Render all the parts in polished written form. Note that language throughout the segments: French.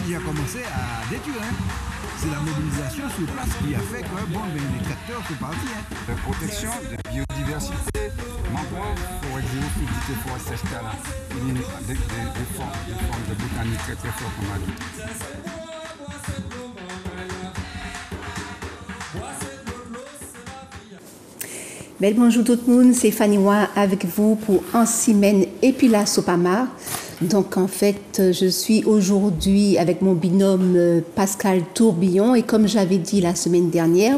déjà commencé à détruire. Hein. C'est la mobilisation sur place qui a fait que les tracteurs sont partis. Hein. De protection, de biodiversité, mangrove, forêt géophysique, forêt sèche-là, des formes de botanique très très fortes comme on a dit. Bel bonjour tout le monde, c'est Fanny Wa avec vous pour un semaine et puis la Sopamar. Donc en fait, je suis aujourd'hui avec mon binôme Pascal Tourbillon et comme j'avais dit la semaine dernière,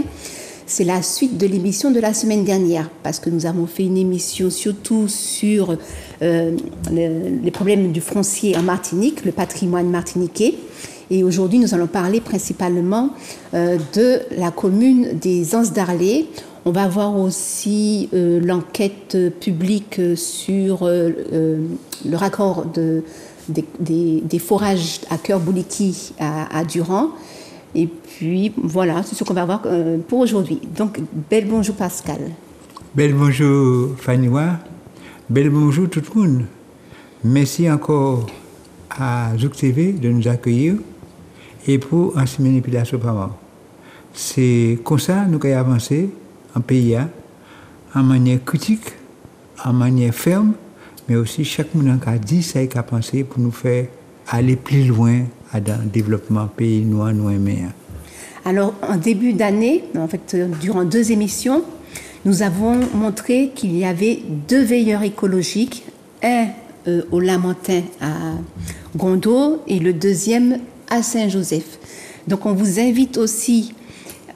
c'est la suite de l'émission de la semaine dernière parce que nous avons fait une émission surtout sur les problèmes du foncier en Martinique, le patrimoine martiniquais. Et aujourd'hui, nous allons parler principalement de la commune des Anses d'Arlé. On va voir aussi l'enquête publique sur le raccord des forages à Cœur-Bouliki à Durand. Et puis voilà, c'est ce qu'on va voir pour aujourd'hui. Donc, bel bonjour Pascal. Bel bonjour Fannywa. Bel bonjour tout le monde. Merci encore à Zouk TV de nous accueillir et pour enseigner puis la Sopamar. C'est comme ça que nous avons avancé en pays, en manière critique, en manière ferme, mais aussi chaque monde a dit ça et a pensé pour nous faire aller plus loin dans le développement pays nous aimer. Alors, en début d'année, en fait, durant 2 émissions, nous avons montré qu'il y avait 2 veilleurs écologiques, un au Lamentin à Gondo et le deuxième à Saint-Joseph. Donc, on vous invite aussi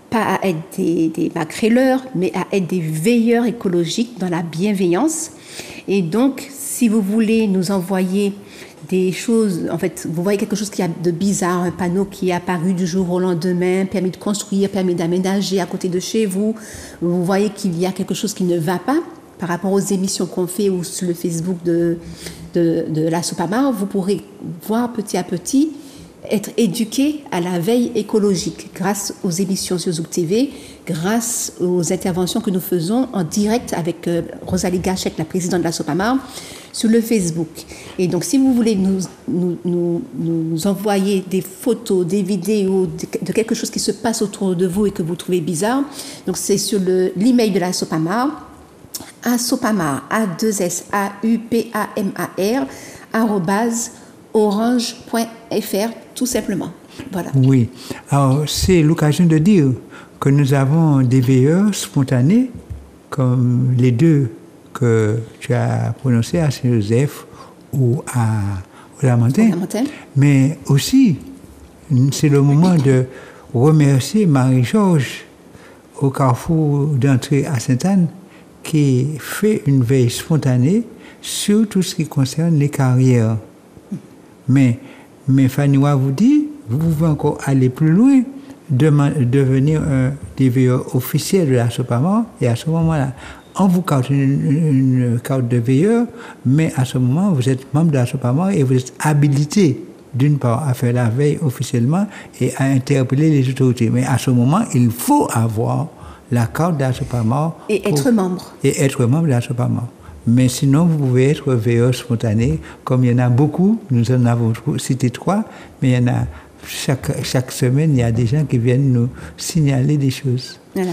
pas à être des macréleurs, mais à être des veilleurs écologiques dans la bienveillance. Et donc, si vous voulez nous envoyer des choses, en fait, vous voyez quelque chose qui a de bizarre, un panneau qui est apparu du jour au lendemain, permis de construire, permis d'aménager à côté de chez vous, vous voyez qu'il y a quelque chose qui ne va pas par rapport aux émissions qu'on fait ou sur le Facebook de la Sopamar, vous pourrez voir petit à petit être éduqué à la veille écologique grâce aux émissions sur Zouk TV, grâce aux interventions que nous faisons en direct avec Rosalie Gachek, la présidente de la Sopamar, sur le Facebook. Et donc, si vous voulez nous envoyer des photos, des vidéos de quelque chose qui se passe autour de vous et que vous trouvez bizarre, donc c'est sur l'email de la Sopamar, asopamar, @orange.fr, tout simplement. Voilà. Oui. Alors, c'est l'occasion de dire que nous avons des veilleurs spontanés, comme les 2 que tu as prononcés à Saint-Joseph ou au Lamentin. Mais aussi, c'est le moment de remercier Marie-Georges au carrefour d'entrée à Sainte-Anne qui fait une veille spontanée sur tout ce qui concerne les carrières. Mais Fannywa vous dit, vous pouvez encore aller plus loin, devenir un des veilleurs officiels de la Sopamar, et à ce moment-là, on vous carte une carte de veilleur, mais à ce moment, vous êtes membre de la Sopamar et vous êtes habilité, d'une part, à faire la veille officiellement et à interpeller les autorités. Mais à ce moment, il faut avoir la carte de la Sopamar. Et être membre. Et être membre de la Sopamar. Mais sinon, vous pouvez être veilleur spontané, comme il y en a beaucoup. Nous en avons cité 3, mais il y en a chaque semaine, il y a des gens qui viennent nous signaler des choses. Voilà.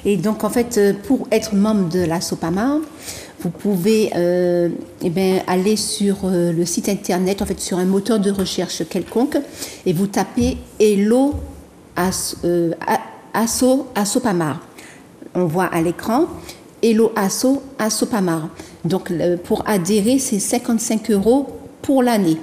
Et donc, en fait, pour être membre de la Sopamar, vous pouvez aller sur le site internet, en fait, sur un moteur de recherche quelconque, et vous tapez Hello Sopamar. On voit à l'écran Hello Asso à Sopamar. Donc, pour adhérer, c'est 55 € pour l'année.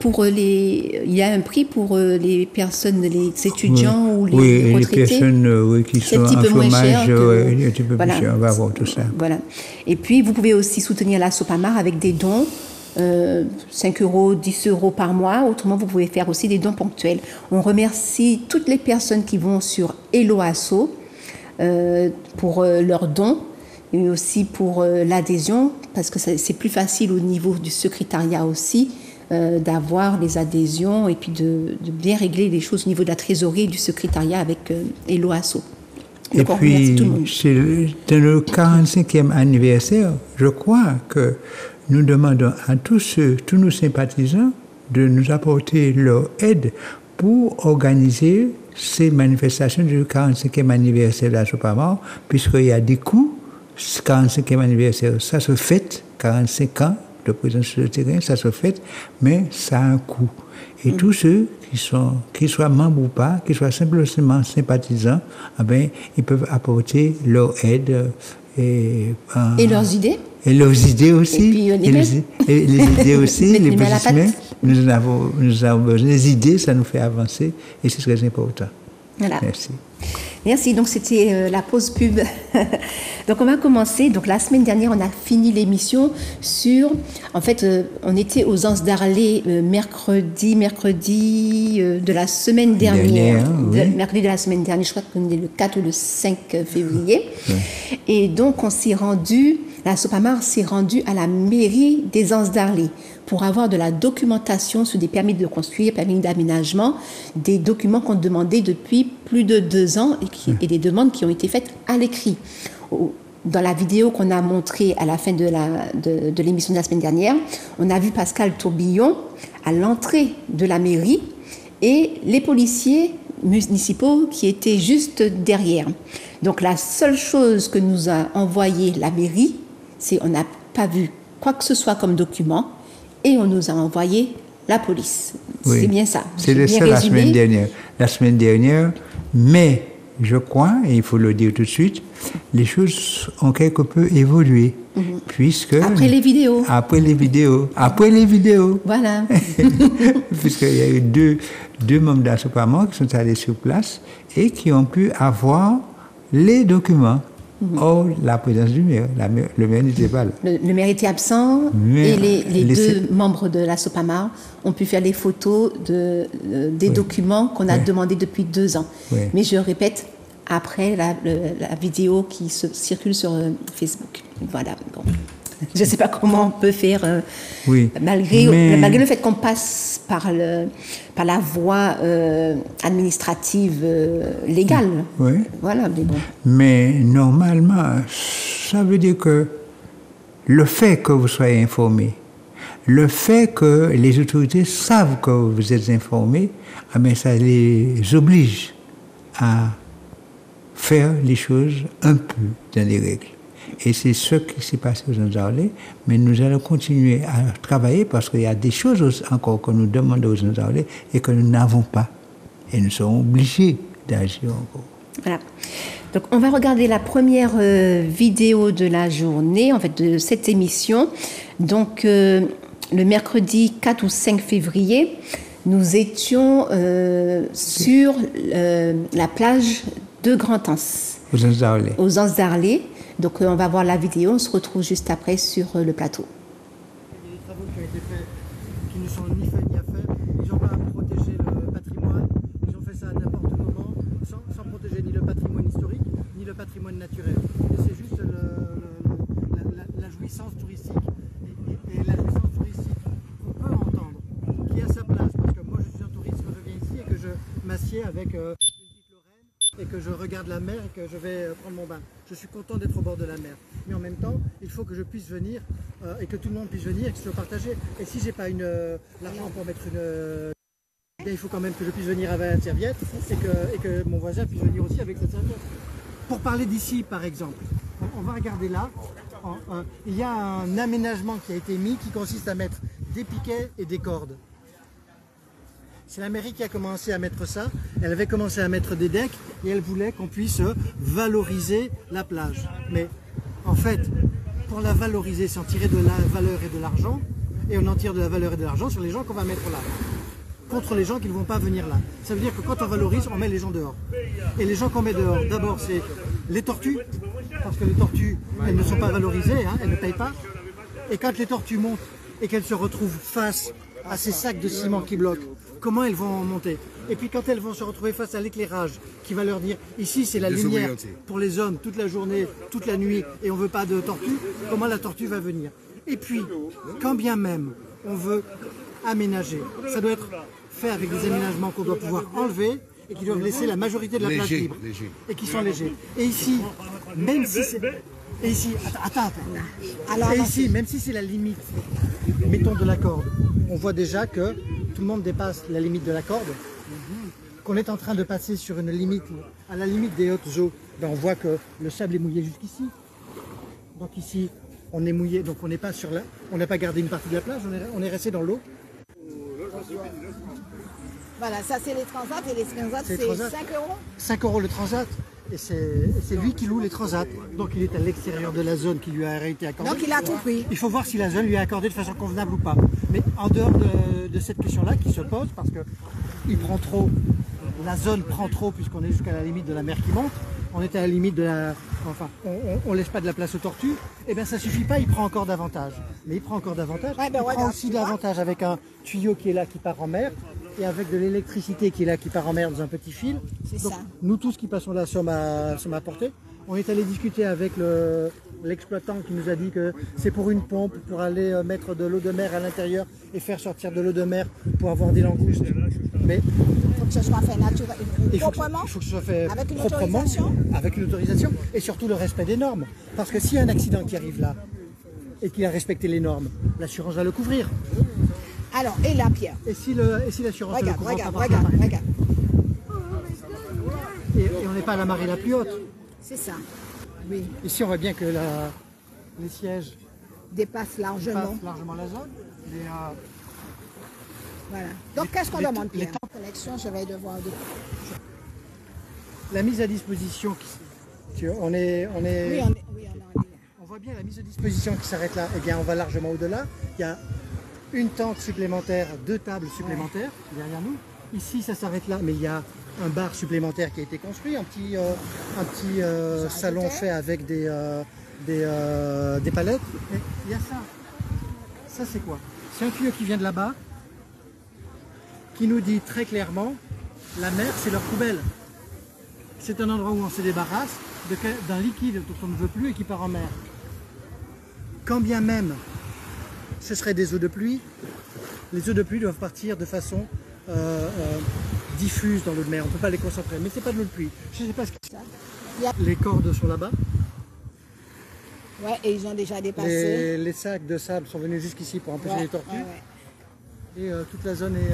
Il y a un prix pour les personnes, les étudiants ou les retraités. Les personnes qui sont en chômage, un petit peu plus cher. On va voir tout ça. Voilà. Et puis, vous pouvez aussi soutenir la Sopamar avec des dons, 5 €, 10 € par mois. Autrement, vous pouvez faire aussi des dons ponctuels. On remercie toutes les personnes qui vont sur Hello Asso pour leurs dons, et aussi pour l'adhésion, parce que c'est plus facile au niveau du secrétariat aussi, d'avoir les adhésions et puis de bien régler les choses au niveau de la trésorerie et du secrétariat avec Hello Asso. Et puis, dans le 45e anniversaire, je crois que nous demandons à tous nos sympathisants de nous apporter leur aide pour organiser ces manifestations du 45e anniversaire de la Sopamar, puisqu'il y a des coups, 45e anniversaire, ça se fête, 45 ans de présence sur le terrain, ça se fête, mais ça a un coût. Et tous ceux qui soient membres ou pas, qui soient simplement sympathisants, eh bien, ils peuvent apporter leur aide. Et leurs idées. Et leurs idées aussi. Et puis les idées aussi, les positionnements. Nous avons besoin des idées, ça nous fait avancer et c'est très important. Voilà. Merci. Merci, donc c'était la pause pub. Donc on va commencer. Donc la semaine dernière, on a fini l'émission sur... En fait, on était aux Anses d'Arlé mercredi de la semaine dernière. Mercredi de la semaine dernière, je crois qu'on est le 4 ou le 5 février. Oui. Et donc on s'est rendu... La Sopamar s'est rendue à la mairie des Anses d'Arlé pour avoir de la documentation sur des permis de construire, permis d'aménagement, des documents qu'on demandait depuis plus de 2 ans et des demandes qui ont été faites à l'écrit. Dans la vidéo qu'on a montrée à la fin de l'émission de la semaine dernière, on a vu Pascal Tourbillon à l'entrée de la mairie et les policiers municipaux qui étaient juste derrière. Donc la seule chose que nous a envoyé la mairie, c'est qu'on n'a pas vu quoi que ce soit comme document et on nous a envoyé la police. Oui. C'est bien ça. C'était ça la semaine dernière. La semaine dernière, mais je crois, et il faut le dire tout de suite, les choses ont quelque peu évolué. Puisque... Après les vidéos. Voilà. Puisqu'il y a eu deux membres de la Sopamar qui sont allés sur place et qui ont pu avoir les documents. Or, la présence du maire, le maire n'était pas là. Le maire était absent et les deux membres de la Sopamar ont pu faire les photos des documents qu'on a demandés depuis 2 ans. Oui. Mais je répète, après la vidéo qui circule sur Facebook. Voilà. Bon. Je ne sais pas comment on peut faire, malgré le fait qu'on passe par la voie administrative légale. Oui. Voilà, mais bon. Mais normalement, ça veut dire que le fait que vous soyez informé, le fait que les autorités savent que vous êtes informés, ça les oblige à faire les choses un peu dans les règles. Et c'est ce qui s'est passé aux Anses d'Arlé, mais nous allons continuer à travailler parce qu'il y a des choses encore que nous demandons aux Anses d'Arlé et que nous n'avons pas. Et nous sommes obligés d'agir encore. Voilà. Donc on va regarder la première vidéo de la journée, en fait de cette émission. Donc le mercredi 4 ou 5 février, nous étions sur la plage de Grand-Anse. Aux Anses d'Arlé. Aux Anses d'Arlé. Donc on va voir la vidéo, on se retrouve juste après sur le plateau. Il y a des travaux qui ont été faits qui ne sont ni faits ni à faire. Ils n'ont pas protégé le patrimoine, ils ont fait ça à n'importe comment, sans protéger ni le patrimoine historique, ni le patrimoine naturel. Et c'est juste la jouissance touristique. Et la jouissance touristique qu'on peut entendre, qui a sa place, parce que moi je suis un touriste quand je viens ici et que je m'assieds avec... et que je regarde la mer et que je vais prendre mon bain. Je suis content d'être au bord de la mer. Mais en même temps, il faut que je puisse venir et que tout le monde puisse venir et que ce soit partagé. Et si j'ai pas l'argent pour mettre il faut quand même que je puisse venir avec une serviette et que mon voisin puisse venir aussi avec cette serviette. Pour parler d'ici, par exemple, on va regarder là. Il y a un aménagement qui a été mis qui consiste à mettre des piquets et des cordes. C'est la mairie qui a commencé à mettre ça. Elle avait commencé à mettre des decks et elle voulait qu'on puisse valoriser la plage. Mais en fait, pour la valoriser, c'est en tirer de la valeur et de l'argent. Et on en tire de la valeur et de l'argent sur les gens qu'on va mettre là. Contre les gens qui ne vont pas venir là. Ça veut dire que quand on valorise, on met les gens dehors. Et les gens qu'on met dehors, d'abord c'est les tortues. Parce que les tortues, elles ne sont pas valorisées, elles ne payent pas. Et quand les tortues montent et qu'elles se retrouvent face à ces sacs de ciment qui bloquent, comment elles vont monter? Et puis quand elles vont se retrouver face à l'éclairage qui va leur dire ici c'est la lumière pour les hommes toute la journée, toute la nuit et on ne veut pas de tortue, comment la tortue va venir? Et puis quand bien même on veut aménager, ça doit être fait avec des aménagements qu'on doit pouvoir enlever et qui doivent laisser la majorité de la place libre et qui sont légers. Et ici, même si c'est... Et ici, Alors, et ici, même si c'est la limite, mettons de la corde, on voit déjà que tout le monde dépasse la limite de la corde, qu'on est en train de passer sur une limite, à la limite des hautes eaux, ben on voit que le sable est mouillé jusqu'ici. Donc ici, on est mouillé, donc on n'est pas sur la, on n'a pas gardé une partie de la plage, on est resté dans l'eau. Voilà, ça c'est les transats et les transats c'est 5 euros. 5 euros le transat. Et c'est lui qui loue les transats. Donc il est à l'extérieur de la zone qui lui a été accordée. Donc il a tout pris. Il faut voir si la zone lui est accordée de façon convenable ou pas. Mais en dehors de cette question-là qui se pose, parce que il prend trop, la zone prend trop puisqu'on est jusqu'à la limite de la mer qui monte, on est à la limite de la... Enfin, on laisse pas de la place aux tortues, et bien ça suffit pas, il prend encore davantage. Mais il prend encore davantage, Ouais, ben il prend aussi davantage avec un tuyau qui est là qui part en mer, et avec de l'électricité qui est là qui part en mer dans un petit fil. C'est Donc, ça. nous tous qui passons là sommes à portée. On est allé discuter avec l'exploitant qui nous a dit que c'est pour une pompe, pour aller mettre de l'eau de mer à l'intérieur et faire sortir de l'eau de mer pour avoir des langoustes. Mais Il faut que ce soit fait naturellement, il faut proprement, que ce soit fait avec une proprement, autorisation. avec une autorisation et surtout le respect des normes. Parce que s'il y a un accident qui arrive là et qu'il a respecté les normes, l'assurance va le couvrir. Alors, et là, Pierre, Et si l'assurance ne le regarde, couvre regarde, pas, regarde, regarde. et on n'est pas à la marée la plus haute. C'est ça. Oui, Ici, on voit bien que les sièges dépasse largement. passent largement la zone. Voilà. Donc, qu'est-ce qu'on les- demande, les Pierre? Connexion, je vais devoir... La mise à disposition, on est Oui, on est en ligne. on voit bien la mise à disposition qui s'arrête là. Eh bien, on va largement au-delà. Il y a une tente supplémentaire, 2 tables supplémentaires derrière nous. Ici, ça s'arrête là, mais il y a un bar supplémentaire qui a été construit, un petit salon fait avec des palettes. Et il y a ça. Ça, c'est quoi? C'est un tuyau qui vient de là-bas, qui nous dit très clairement, la mer, c'est leur poubelle. C'est un endroit où on se débarrasse d'un liquide dont on ne veut plus et qui part en mer. Quand bien même ce serait des eaux de pluie, les eaux de pluie doivent partir de façon diffuse dans l'eau de mer. On ne peut pas les concentrer, mais c'est pas de l'eau de pluie. Je ne sais pas ce que c'est. Les cordes sont là-bas. Ouais, et ils ont déjà dépassé. Les sacs de sable sont venus jusqu'ici pour empêcher Ouais, les tortues. ouais, ouais. Et toute la zone est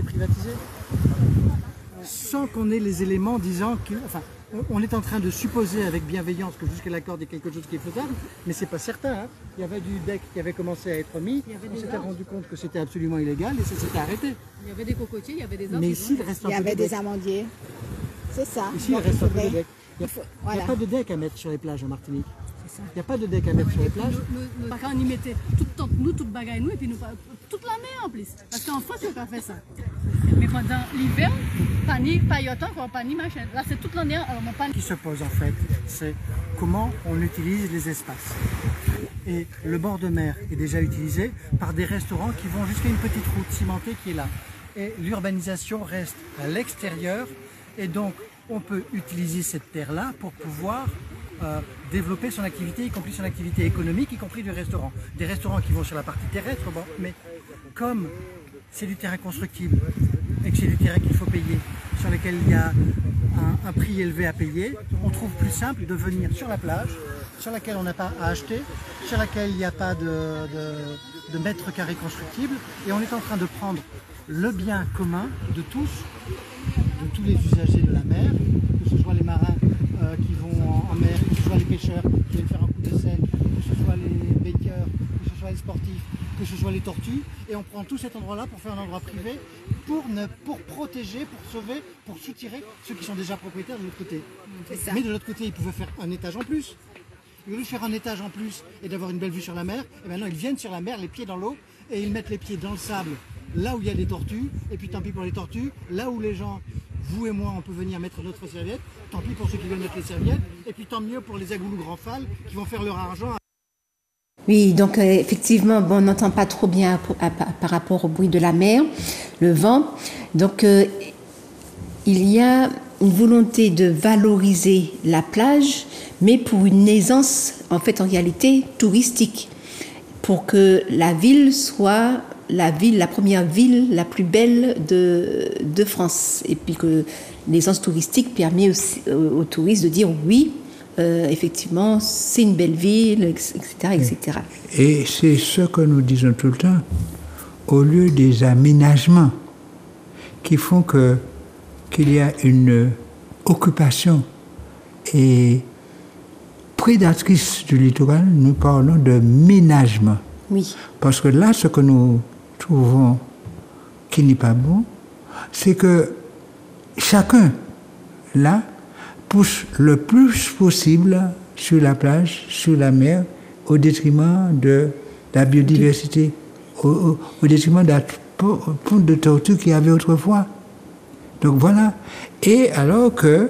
privatisée. Sans qu'on ait les éléments disant que... Enfin, on est en train de supposer avec bienveillance que jusqu'à la corde il y a quelque chose qui est faisable, mais c'est pas certain. Hein. Il y avait du deck qui avait commencé à être mis, on s'était rendu compte que c'était absolument illégal et ça s'était arrêté. Il y avait des cocotiers, il y avait des arbres. Mais ici, il reste Il y un peu avait de des deck. amandiers. C'est ça. Ici, il Donc, reste un peu faudrait- de deck. Il n'y a, Voilà. pas de deck à mettre sur les plages en Martinique. Il n'y a pas de deck à mettre sur les plages. Nous, quand on y mettait toute tente, nous, toute bagaille, nous, et puis nous, toute l'année en plus. Parce qu'en France, on n'a pas fait ça. Mais pendant l'hiver, pas yotan, pas ni machin. Là, c'est toute l'année, alors on pas Ce qui se pose en fait, c'est comment on utilise les espaces. Et le bord de mer est déjà utilisé par des restaurants qui vont jusqu'à une petite route cimentée qui est là. Et l'urbanisation reste à l'extérieur et donc on peut utiliser cette terre-là pour pouvoir développer son activité, y compris son activité économique, y compris du restaurant. Des restaurants qui vont sur la partie terrestre, bon, mais comme c'est du terrain constructible et que c'est du terrain qu'il faut payer, sur lequel il y a un prix élevé à payer, on trouve plus simple de venir sur la plage, sur laquelle on n'a pas à acheter, sur laquelle il n'y a pas de mètres carrés constructibles, et on est en train de prendre le bien commun de tous les usagers de la mer, que ce soit les marins qui vont en mer, que ce soit les pêcheurs qui viennent faire un coup de sel, que ce soit les baigneurs, que ce soit les sportifs, que ce soit les tortues, et on prend tout cet endroit-là pour faire un endroit privé, pour protéger, pour sauver, pour soutirer ceux qui sont déjà propriétaires de l'autre côté. C'est ça. Mais de l'autre côté, ils pouvaient faire un étage en plus. Au lieu de faire un étage en plus et d'avoir une belle vue sur la mer, et maintenant ils viennent sur la mer, les pieds dans l'eau, et ils mettent les pieds dans le sable, là où il y a des tortues, et puis tant pis pour les tortues, là où les gens, vous et moi, on peut venir mettre notre serviette, tant pis pour ceux qui veulent mettre les serviettes, et puis tant mieux pour les agoulous grand phales qui vont faire leur argent. Oui, donc effectivement, bon, on n'entend pas trop bien par rapport au bruit de la mer, le vent. Donc il y a une volonté de valoriser la plage, mais pour une aisance, en fait, en réalité, touristique, pour que la ville soit la première ville la plus belle de France, et puis que l'aisance touristique permet aussi, aux touristes de dire oui, effectivement, c'est une belle ville, etc., etc. Et c'est ce que nous disons tout le temps. au lieu des aménagements qui font qu'il y a une occupation et prédatrice du littoral, nous parlons de ménagement. Oui. Parce que là, ce que nous trouvons qui n'est pas bon, c'est que chacun, là, pousse le plus possible sur la plage, sur la mer, au détriment de la biodiversité, au détriment de la ponte de tortue qu'il y avait autrefois. Donc voilà. Et alors que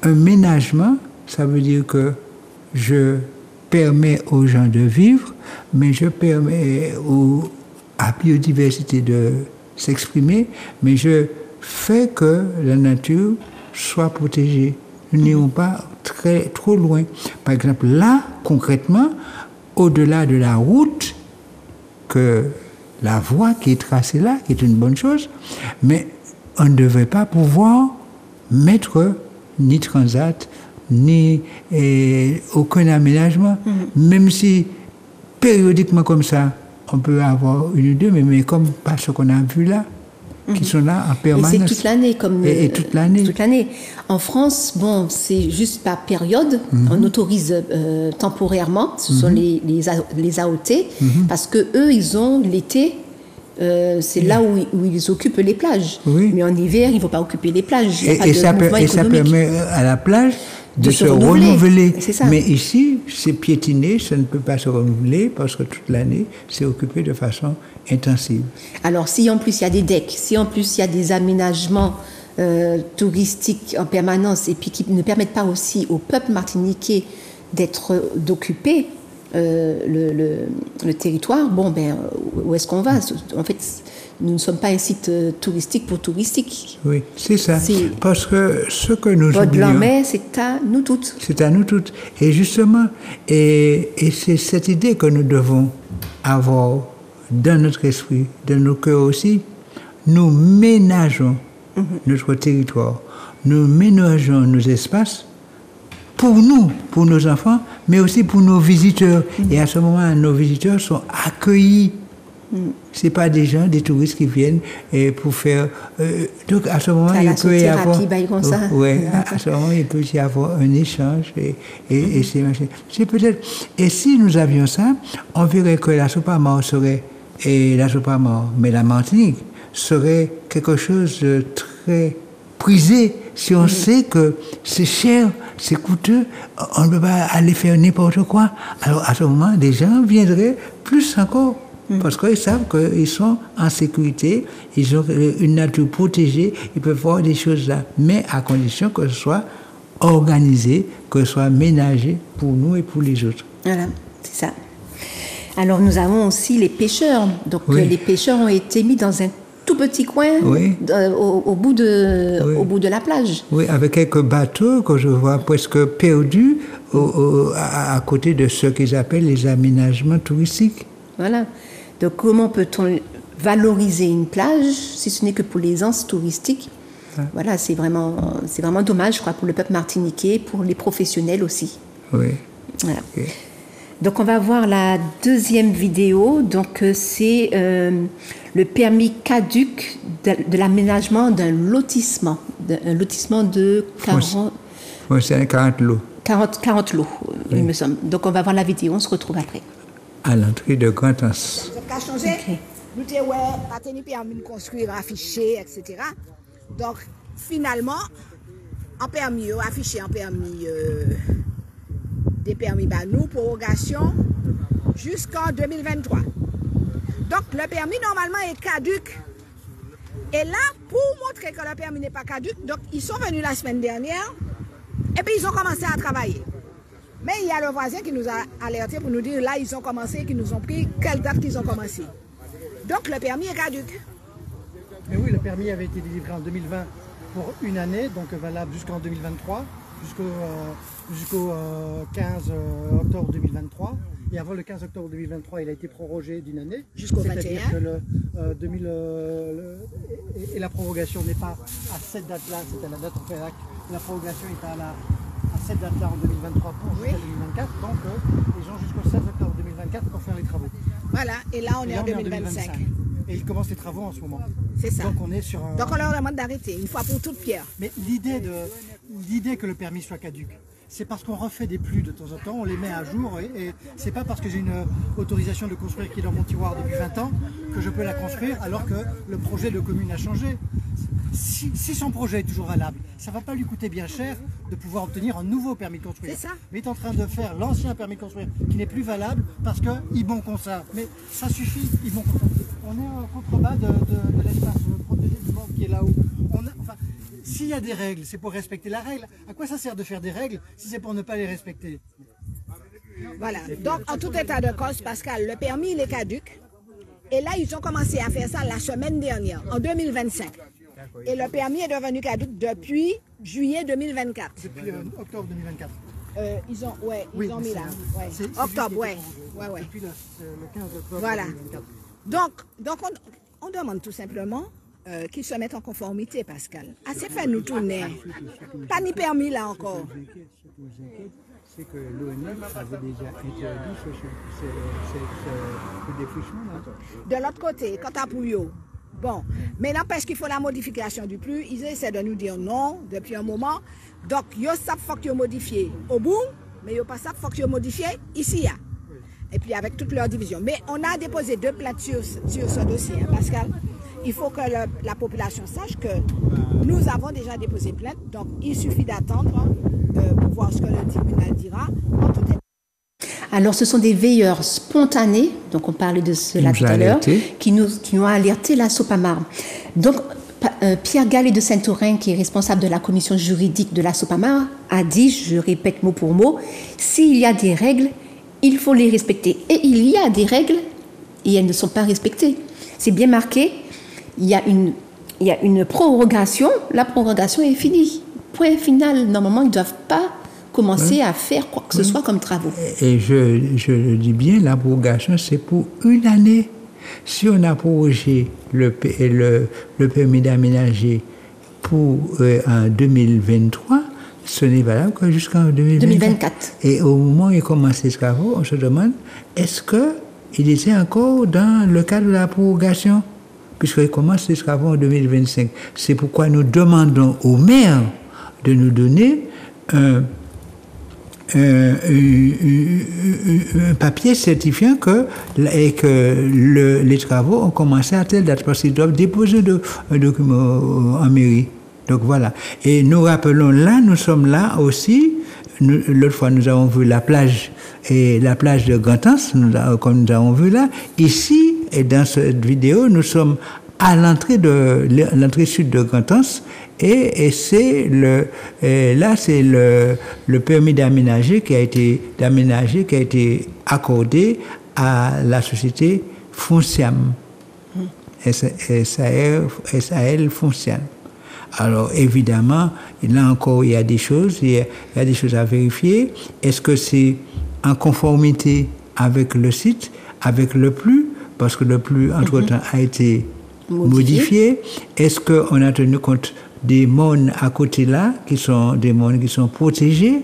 un ménagement, ça veut dire que je permets aux gens de vivre, mais je permets à la biodiversité de s'exprimer, mais je fais que la nature soit protégée. Nous n'irons pas trop loin. Par exemple, là, concrètement, au-delà de la route, que la voie qui est tracée là, qui est une bonne chose, mais on ne devait pas pouvoir mettre ni transat, ni aucun aménagement, même si périodiquement comme ça, on peut avoir une ou deux, mais comme pas ce qu'on a vu là, qui sont là en permanence. Et c'est toute l'année. Et toute l'année. Toute l'année. En France, bon, c'est juste par période. On autorise temporairement. Ce sont les AOT. Parce que eux, ils ont l'été. C'est là où ils occupent les plages. Oui. Mais en hiver, ils ne vont pas occuper les plages. Et ça permet à la plage de se renouveler. C'est ça. Mais ici, c'est piétiné, ça ne peut pas se renouveler parce que toute l'année, c'est occupé de façon intensive. Alors, si en plus il y a des decks, si en plus il y a des aménagements touristiques en permanence et puis qui ne permettent pas aussi au peuple martiniquais d'occuper le territoire, bon, ben, où est-ce qu'on va? En fait, nous ne sommes pas un site touristique pour touristique. Oui, c'est ça. Parce que ce que nous oublions... Bord-de-la-Mer, c'est à nous toutes. C'est à nous toutes. Et justement, et c'est cette idée que nous devons avoir dans notre esprit, dans nos cœurs aussi. Nous ménageons notre territoire. Nous ménageons nos espaces pour nous, pour nos enfants, mais aussi pour nos visiteurs. Et à ce moment, nos visiteurs sont accueillis. Ce n'est pas des gens, des touristes qui viennent pour faire... donc à ce moment, il peut y avoir... Ouais, à ce moment, il peut y avoir un échange et c'est peut-être... Et si nous avions ça, on verrait que la soupe à mort serait... Et la soupe à mort, mais la Martinique serait quelque chose de très prisé si on sait que c'est cher, c'est coûteux, on ne peut pas aller faire n'importe quoi. Alors à ce moment, des gens viendraient plus encore. Parce qu'ils savent qu'ils sont en sécurité, ils ont une nature protégée, ils peuvent voir des choses là, mais à condition que ce soit organisé, que ce soit ménagé pour nous et pour les autres. Voilà, c'est ça. Alors nous avons aussi les pêcheurs. Donc les pêcheurs ont été mis dans un tout petit coin au bout de la plage. Oui, avec quelques bateaux que je vois presque perdus à côté de ce qu'ils appellent les aménagements touristiques. Voilà. Donc comment peut-on valoriser une plage si ce n'est que pour l'aisance touristique? Voilà, c'est vraiment dommage, je crois, pour le peuple martiniquais, pour les professionnels aussi. Oui. Voilà. Okay. Donc on va voir la deuxième vidéo. Donc c'est le permis caduc de l'aménagement d'un lotissement. Un lotissement de 40... Oui, c'est 40 lots. 40 lots, il me semble. Donc on va voir la vidéo, on se retrouve après. À l'entrée de Grand-Anse. Okay. Nous avons pas tenu permis de construire, afficher, etc. Donc finalement, en permis, affiché en permis... des permis nous, prorogation jusqu'en 2023. Donc le permis normalement est caduc. Et là, pour montrer que le permis n'est pas caduc, donc ils sont venus la semaine dernière et puis ils ont commencé à travailler. Mais il y a le voisin qui nous a alerté pour nous dire là ils ont commencé, qu'ils nous ont pris, quelle date qu'ils ont commencé. Donc le permis est caduc. Mais oui, le permis avait été délivré en 2020 pour une année, donc valable jusqu'en 2023. Jusqu'au 15 octobre 2023. Et avant le 15 octobre 2023, il a été prorogé d'une année. Jusqu'au 21. C'est-à-dire que et la prorogation n'est pas à cette date-là, c'était la date en FERAC. La prorogation est à cette date-là en 2023 pour jusqu'à 2024. Donc les gens jusqu'au 16 octobre 2024 pour faire les travaux. Voilà, et là on est en 2025. Et ils commencent les travaux en ce moment. C'est ça. Donc on est sur un... Donc on leur demande d'arrêter, une fois pour toutes, Pierre. Mais l'idée que le permis soit caduque, c'est parce qu'on refait des plus de temps en temps, on les met à jour, et c'est pas parce que j'ai une autorisation de construire qui est dans mon tiroir depuis 20 ans que je peux la construire alors que le projet de commune a changé. Si son projet est toujours valable, ça ne va pas lui coûter bien cher de pouvoir obtenir un nouveau permis de construire. C'est ça. Mais il est en train de faire l'ancien permis de construire qui n'est plus valable parce qu'ils bon comme ça. Mais ça suffit, ils bon comme ça. On est au contrebas de l'espace protégé du bord qui est là-haut. S'il y a des règles, c'est pour respecter la règle. À quoi ça sert de faire des règles si c'est pour ne pas les respecter? Voilà. Donc, en tout état de cause, Pascal, le permis, il est caduc. Et là, ils ont commencé à faire ça la semaine dernière, en 2025. Et le permis est devenu caduc depuis juillet 2024. Depuis octobre 2024. Ils ont mis là. Ouais. Octobre, ouais. Depuis le 15 octobre Voilà. 2024. Donc on demande tout simplement qu'ils se mettent en conformité, Pascal. Assez fait nous tourner. Pas ni permis là encore. C'est que l'ONU avait déjà interdit ce défrichement. De l'autre côté, quant à Pouillot, bon, mais n'empêche qu'il faut la modification du plus. Ils essaient de nous dire non depuis un moment. Donc, yo ça faut que modifier au bout, mais yo pas ça faut que modifier ici. Ya. Et puis avec toute leur division. Mais on a déposé 2 plaintes sur ce dossier, hein, Pascal. Il faut que la population sache que nous avons déjà déposé plainte. Donc, il suffit d'attendre pour voir ce que le tribunal dira. En tout état. Alors, ce sont des veilleurs spontanés, donc on parlait de cela tout à l'heure, qui ont alerté la Sopamar. Donc, Pierre Gallet de Saint-Aurin, qui est responsable de la commission juridique de la Sopamar, a dit, je répète mot pour mot, s'il y a des règles, il faut les respecter. Et il y a des règles, et elles ne sont pas respectées. C'est bien marqué, il y a une prorogation, la prorogation est finie. Point final, normalement, ils ne doivent pas commencer à faire quoi que ce soit comme travaux. Et je le dis bien, la prorogation, c'est pour une année. Si on a prorogé le permis d'aménager pour en 2023, ce n'est valable que jusqu'en 2024. Et au moment où il commence les travaux, on se demande, est-ce qu'il était encore dans le cadre de la prorogation, puisqu'il commence les travaux en 2025. C'est pourquoi nous demandons au maire de nous donner un papier certifiant que les travaux ont commencé à telle date, parce qu'ils doivent déposer un document en mairie. Donc voilà. Et nous rappelons là, nous sommes là aussi. L'autre fois, nous avons vu la plage de Gantens, comme nous avons vu là. Ici, et dans cette vidéo, nous sommes à l'entrée sud de Gantens, et c'est le permis d'aménager qui a été accordé à la société Fonciam, SAL Fonciam. Alors évidemment, là encore, il y a des choses à vérifier. Est-ce que c'est en conformité avec le site, avec le PLU, parce que le PLU, entre-temps, a été modifié. Est-ce qu'on a tenu compte des mônes à côté là, qui sont des mônes qui sont protégés?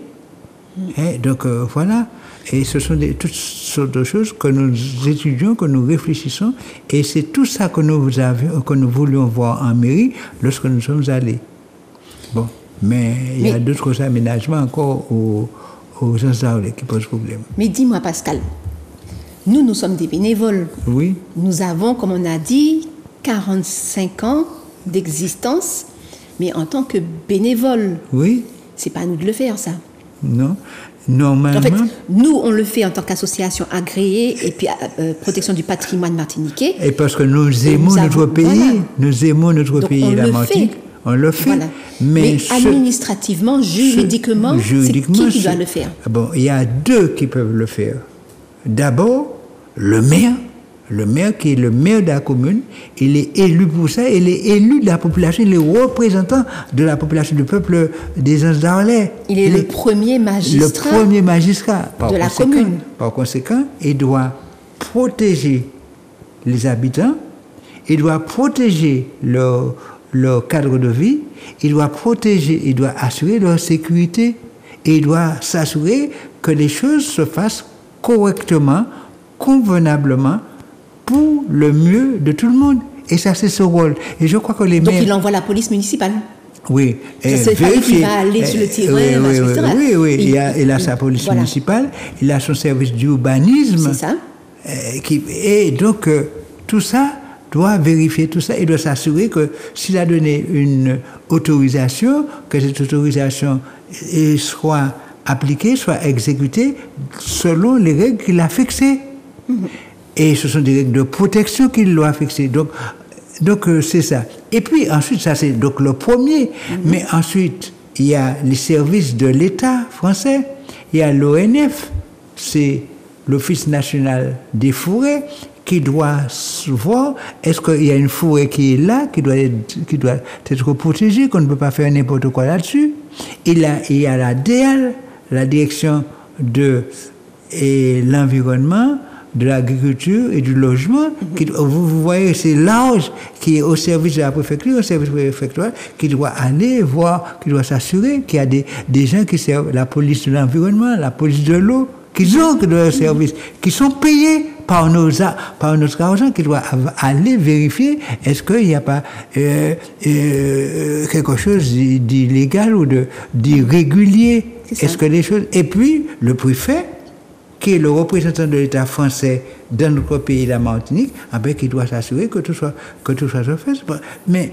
Donc voilà. Et ce sont toutes sortes de choses que nous étudions, que nous réfléchissons. Et c'est tout ça que nous voulions voir en mairie lorsque nous sommes allés. Bon. Mais il y a d'autres aménagements encore aux Zanzaolais qui posent problème. Mais dis-moi, Pascal, nous sommes des bénévoles. Oui. Nous avons, comme on a dit, 45 ans d'existence, mais en tant que bénévole. Oui. C'est pas à nous de le faire, ça. Non. Normalement. En fait, nous, on le fait en tant qu'association agréée et puis protection du patrimoine martiniquais. Et parce que nous aimons notre pays, voilà. Nous aimons notre pays, la Martinique. On le fait. Voilà. Mais administrativement, juridiquement, c'est qui doit le faire? Bon, il y a 2 qui peuvent le faire. D'abord, le maire qui est le maire de la commune, il est élu pour ça, il est élu de la population, il est représentant de la population, du peuple des Zanzaolais. Il est le premier magistrat. Le premier magistrat de la commune. Par conséquent, il doit protéger les habitants, il doit protéger leur cadre de vie, il doit assurer leur sécurité, et il doit s'assurer que les choses se fassent correctement, convenablement, pour le mieux de tout le monde. Et ça, c'est son rôle. Et je crois que les maires... Donc, il envoie la police municipale. Oui. C'est lui qui va aller sur le terrain, etc. Oui. Il a sa police municipale, il a son service d'urbanisme. C'est ça. Et donc, tout ça doit vérifier tout ça et doit s'assurer que s'il a donné une autorisation, que cette autorisation soit appliquée, soit exécutée selon les règles qu'il a fixées. Et ce sont des règles de protection qu'il doit fixer. Donc c'est ça. Et puis ensuite, ça c'est donc le premier. Mais ensuite, il y a les services de l'État français. Il y a l'ONF, c'est l'Office national des forêts, qui doit voir est-ce qu'il y a une forêt qui est là, qui doit être protégée, qu'on ne peut pas faire n'importe quoi là-dessus. Il y a la DEAL, la direction de l'environnement, de l'agriculture et du logement. Vous voyez, c'est large, qui est au service de la préfecture, au service préfectoral, qui doit aller voir, qui doit s'assurer qu'il y a des gens qui servent la police de l'environnement, la police de l'eau, qui ont de leur service, qui sont payés par notre argent, qui doivent aller vérifier est-ce qu'il n'y a pas quelque chose d'illégal ou d'irrégulier. Est-ce que les choses... Et puis, le préfet, qui est le représentant de l'État français dans notre pays, la Martinique, qui doit s'assurer que tout soit fait. Mais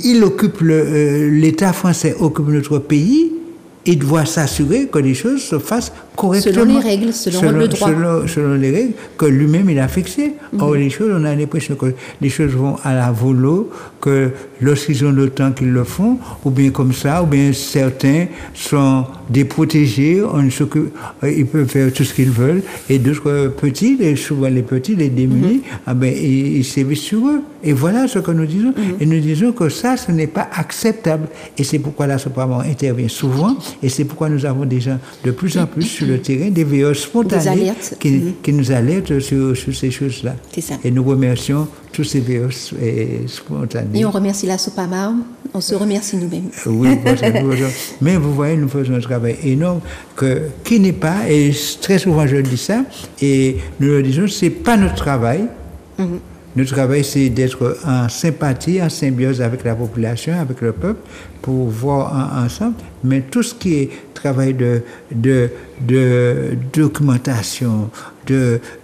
l'État français occupe notre pays, il doit s'assurer que les choses se fassent correctement. Selon les règles, selon le droit. Selon les règles que lui-même il a fixées. Or, les choses, on a l'impression que les choses vont à la volo, que lorsqu'ils ont le temps qu'ils le font, ou bien comme ça, ou bien certains sont des protégés, ils peuvent faire tout ce qu'ils veulent, et d'autres petits, souvent les petits, les démunis, ils sévissent sur eux. Et voilà ce que nous disons. Et nous disons que ça, ce n'est pas acceptable. Et c'est pourquoi la SOPAMOR intervient souvent, et c'est pourquoi nous avons des gens de plus en plus sur le terrain, des veilleurs spontanés qui nous alertent sur ces choses-là. C'est ça. Et nous remercions tous ces veilleurs spontanés. Et on remercie la SOPAMOR, on se remercie nous-mêmes. Oui, mais vous voyez, nous faisons un travail énorme qui n'est pas, et très souvent je le dis ça, et nous le disons, ce n'est pas notre travail. Notre travail, c'est d'être en sympathie, en symbiose avec la population, avec le peuple, pour voir ensemble. Mais tout ce qui est travail de documentation,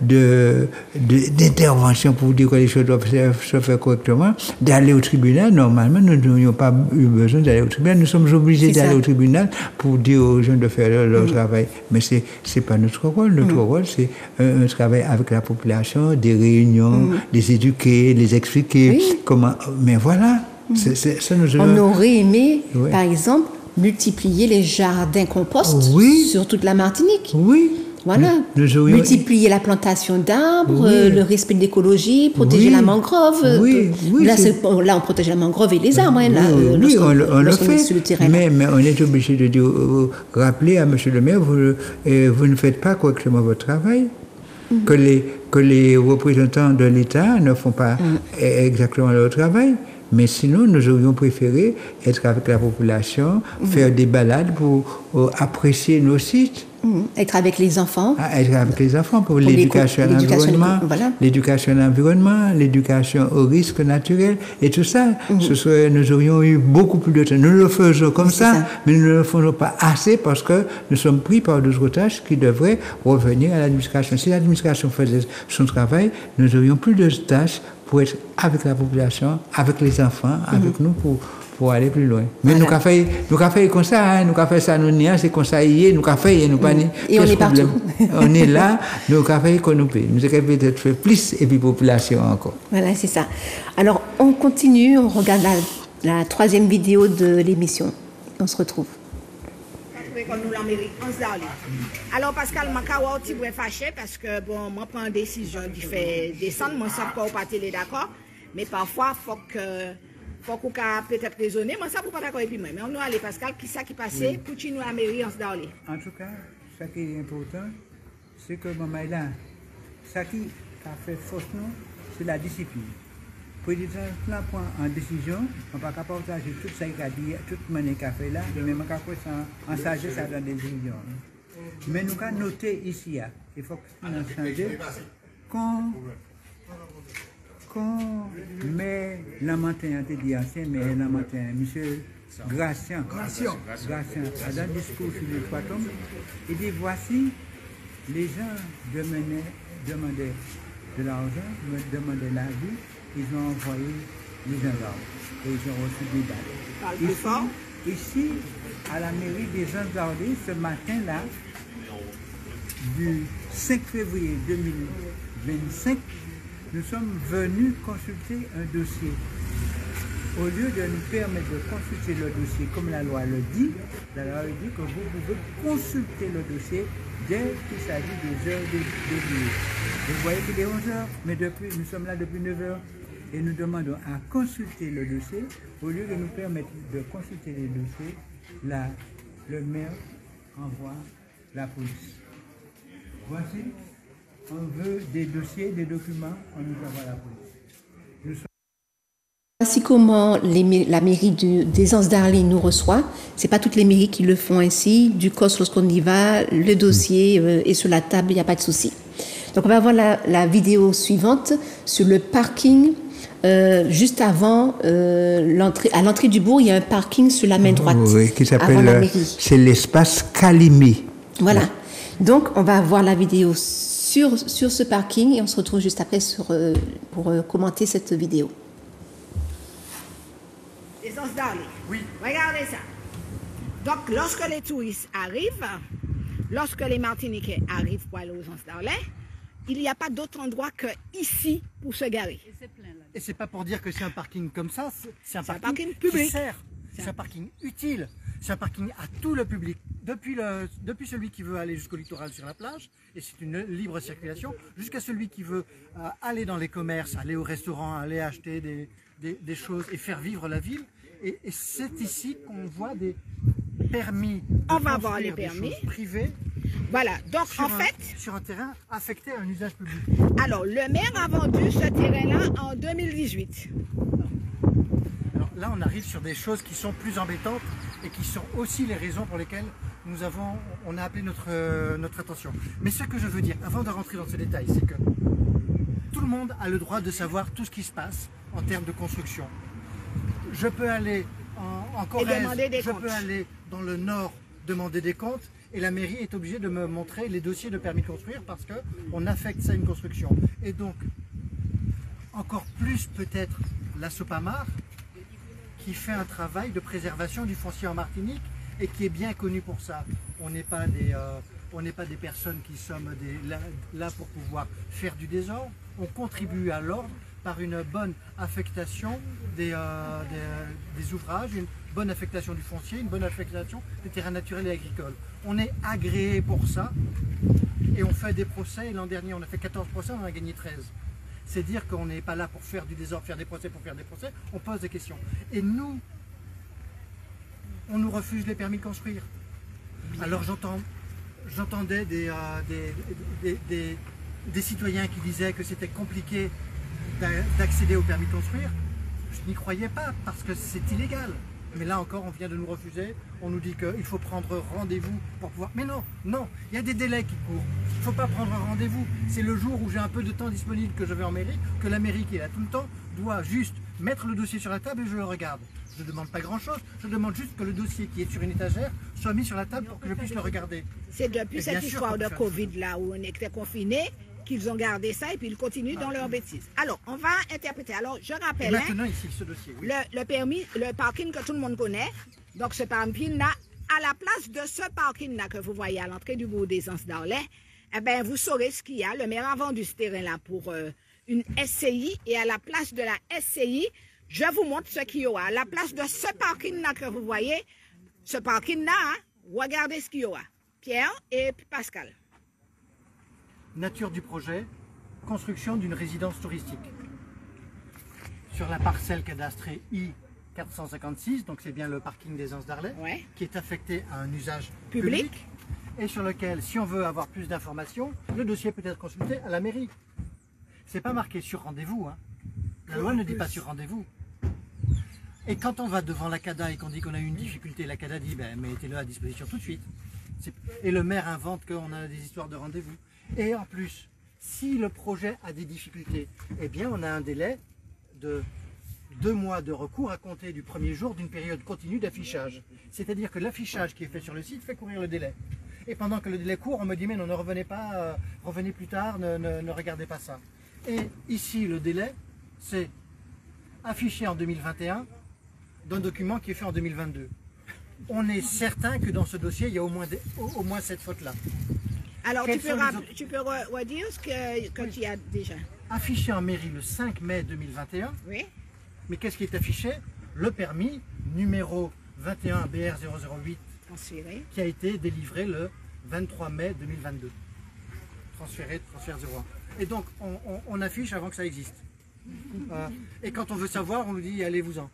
d'intervention pour dire que les choses doivent se faire correctement, d'aller au tribunal, normalement, nous n'aurions pas eu besoin d'aller au tribunal. Nous sommes obligés d'aller au tribunal pour dire aux gens de faire leur travail. Mais c'est pas notre rôle. Notre rôle, c'est un travail avec la population, des réunions, les éduquer, les expliquer comment. Mais voilà. Ça on aurait aimé, par exemple, multiplier les jardins compost sur toute la Martinique. Oui. Voilà. Multiplier la plantation d'arbres, le respect de l'écologie, protéger la mangrove. Là, on protège la mangrove et les arbres. On le fait. Sur le terrain, mais on est obligé de rappeler à M. le maire, vous ne faites pas correctement votre travail. Que les représentants de l'État ne font pas exactement leur travail. Mais sinon, nous aurions préféré être avec la population, faire des balades pour apprécier nos sites. Être avec les enfants. Être avec les enfants pour l'éducation à l'environnement, l'éducation à l'environnement, l'éducation au risque naturel et tout ça. Nous aurions eu beaucoup plus de temps. Nous le faisons comme ça, mais nous ne le faisons pas assez parce que nous sommes pris par d'autres tâches qui devraient revenir à l'administration. Si l'administration faisait son travail, nous aurions plus de tâches pour être avec la population, avec les enfants, avec nous pour aller plus loin. Mais nous avons fait comme ça, nous avons fait ça, c'est comme ça, nous avons fait, nous pas et on est partout. On est là, nous avons fait qu'on nous paye. Nous avons peut-être fait plus et puis population encore. Voilà, c'est ça. Alors, on continue, on regarde la troisième vidéo de l'émission. On se retrouve. Alors Pascal, je suis un peu fâché parce que bon, moi prends une décision qui fait descendre, moi ça pas pas télé d'accord, mais parfois faut qu'on peut-être raisonner, moi ça pour pas d'accord et puis moi. Mais on nous aller Pascal, qui ça qui passait pour nous à mairie en se d'aller. En tout cas, ce qui est important, c'est que maman là, ça qui a fait force nous, c'est la discipline. Pour les gens prend en décision, on ne peut pas partager tout ça qu'il a dit, toute manière qu'il a fait là, et même qu'on fait ça en sagesse dans des décisions. Mais nous avons noté ici, il faut qu'on change, qu'on quand mais Lamantin a dit ancien, mais Lamantin, monsieur Gratian, a dans le discours sur les trois tombes, il dit voici, les gens demandaient de l'argent, demandaient la vie, ils ont envoyé les gendarmes et ils ont reçu des balles. Ici, à la mairie des Gendarmeries, ce matin-là, du 5 février 2025, nous sommes venus consulter un dossier. Au lieu de nous permettre de consulter le dossier comme la loi le dit, la loi dit que vous pouvez consulter le dossier dès qu'il s'agit des heures de nuit. Vous voyez qu'il est 11 heures, mais nous sommes là depuis 9 heures et nous demandons à consulter le dossier. Au lieu de nous permettre de consulter les dossiers, là, le maire envoie la police. Voici, on veut des dossiers, des documents, on nous envoie la police. Voici comment la mairie des Anses d'Arly nous reçoit. Ce n'est pas toutes les mairies qui le font ainsi. Du COS, lorsqu'on y va, le dossier est sur la table, il n'y a pas de souci. Donc on va voir la vidéo suivante sur le parking. Juste avant à l'entrée du bourg, il y a un parking sur la main droite. Oui, qui s'appelle, c'est l'espace Calimi. Voilà. Donc on va voir la vidéo sur ce parking et on se retrouve juste après pour commenter cette vidéo. Les Anses d'Arly. Oui. Regardez ça. Donc, lorsque les touristes arrivent, lorsque les Martiniquais arrivent pour aller aux Anses d'Arly, il n'y a pas d'autre endroit que ici pour se garer. Et c'est plein là. Et c'est pas pour dire que c'est un parking comme ça, c'est un parking qui public. sert. C'est un parking utile. C'est un parking à tout le public. Depuis celui qui veut aller jusqu'au littoral sur la plage, et c'est une libre circulation, jusqu'à celui qui veut aller dans les commerces, aller au restaurant, aller acheter des choses et faire vivre la ville. Et c'est ici qu'on voit des permis. On va voir les permis privés. Voilà, donc en fait... Sur un terrain affecté à un usage public. Alors, le maire a vendu ce terrain-là en 2018. Alors là, on arrive sur des choses qui sont plus embêtantes et qui sont aussi les raisons pour lesquelles on a appelé notre attention. Mais ce que je veux dire, avant de rentrer dans ce détail, c'est que tout le monde a le droit de savoir tout ce qui se passe en termes de construction. Je peux aller en Corrèze, je peux aller dans le nord demander des comptes et la mairie est obligée de me montrer les dossiers de permis de construire parce qu'on affecte ça à une construction. Et donc, encore plus peut-être la Sopamar qui fait un travail de préservation du foncier en Martinique et qui est bien connu pour ça. On n'est pas des personnes qui sommes là pour pouvoir faire du désordre. On contribue à l'ordre par une bonne affectation des ouvrages, une bonne affectation du foncier, une bonne affectation des terrains naturels et agricoles. On est agréé pour ça et on fait des procès. L'an dernier, on a fait 14 procès, on en a gagné 13. C'est dire qu'on n'est pas là pour faire du désordre, faire des procès pour faire des procès, on pose des questions. Et nous, on nous refuse les permis de construire. Alors j'entendais des citoyens qui disaient que c'était compliqué d'accéder au permis de construire. Je n'y croyais pas parce que c'est illégal. Mais là encore, on vient de nous refuser. On nous dit qu'il faut prendre rendez-vous pour pouvoir... Mais non, il y a des délais qui courent. Il ne faut pas prendre rendez-vous. C'est le jour où j'ai un peu de temps disponible que je vais en mairie, que la mairie qui est là tout le temps doit juste mettre le dossier sur la table et je le regarde. Je ne demande pas grand-chose, je demande juste que le dossier qui est sur une étagère soit mis sur la table pour que je puisse le regarder. C'est depuis cette histoire de Covid là où on était confinés qu'ils ont gardé ça et puis ils continuent dans leur bêtise. Alors, on va interpréter. Alors, je rappelle, maintenant, ici, ce dossier, oui. le parking que tout le monde connaît, donc ce parking-là, à la place de ce parking-là que vous voyez à l'entrée du bourg des Anses d'Arly, eh bien, vous saurez ce qu'il y a. Le maire a vendu ce terrain-là pour une SCI et à la place de la SCI, je vous montre ce qu'il y aura. À la place de ce parking-là que vous voyez, ce parking-là, regardez ce qu'il y aura. Pierre et Pascal. Nature du projet, construction d'une résidence touristique. Sur la parcelle cadastrée I456, donc c'est bien le parking des Anses d'Arly, qui est affecté à un usage public et sur lequel, si on veut avoir plus d'informations, le dossier peut être consulté à la mairie. C'est pas marqué sur rendez-vous, hein. La loi ne dit pas sur rendez-vous. Et quand on va devant la CADA et qu'on dit qu'on a eu une difficulté, la CADA dit ben, mettez-le à disposition tout de suite. Et le maire invente qu'on a des histoires de rendez-vous. Et en plus, Si le projet a des difficultés, eh bien on a un délai de 2 mois de recours à compter du premier jour d'une période continue d'affichage. C'est-à-dire que l'affichage qui est fait sur le site fait courir le délai. Et pendant que le délai court, on me dit mais non, ne revenez pas, revenez plus tard, ne regardez pas ça. Et ici, le délai, c'est affiché en 2021 d'un document qui est fait en 2022. On est certain que dans ce dossier, il y a au moins cette faute-là. Alors, tu peux redire ce que tu as déjà. Affiché en mairie le 5 mai 2021. Oui. Mais qu'est-ce qui est affiché? Le permis numéro 21 BR 008 Transféré. Qui a été délivré le 23 mai 2022. Transfert 01. Et donc, on affiche avant que ça existe. Et quand on veut savoir, on nous dit allez-vous-en.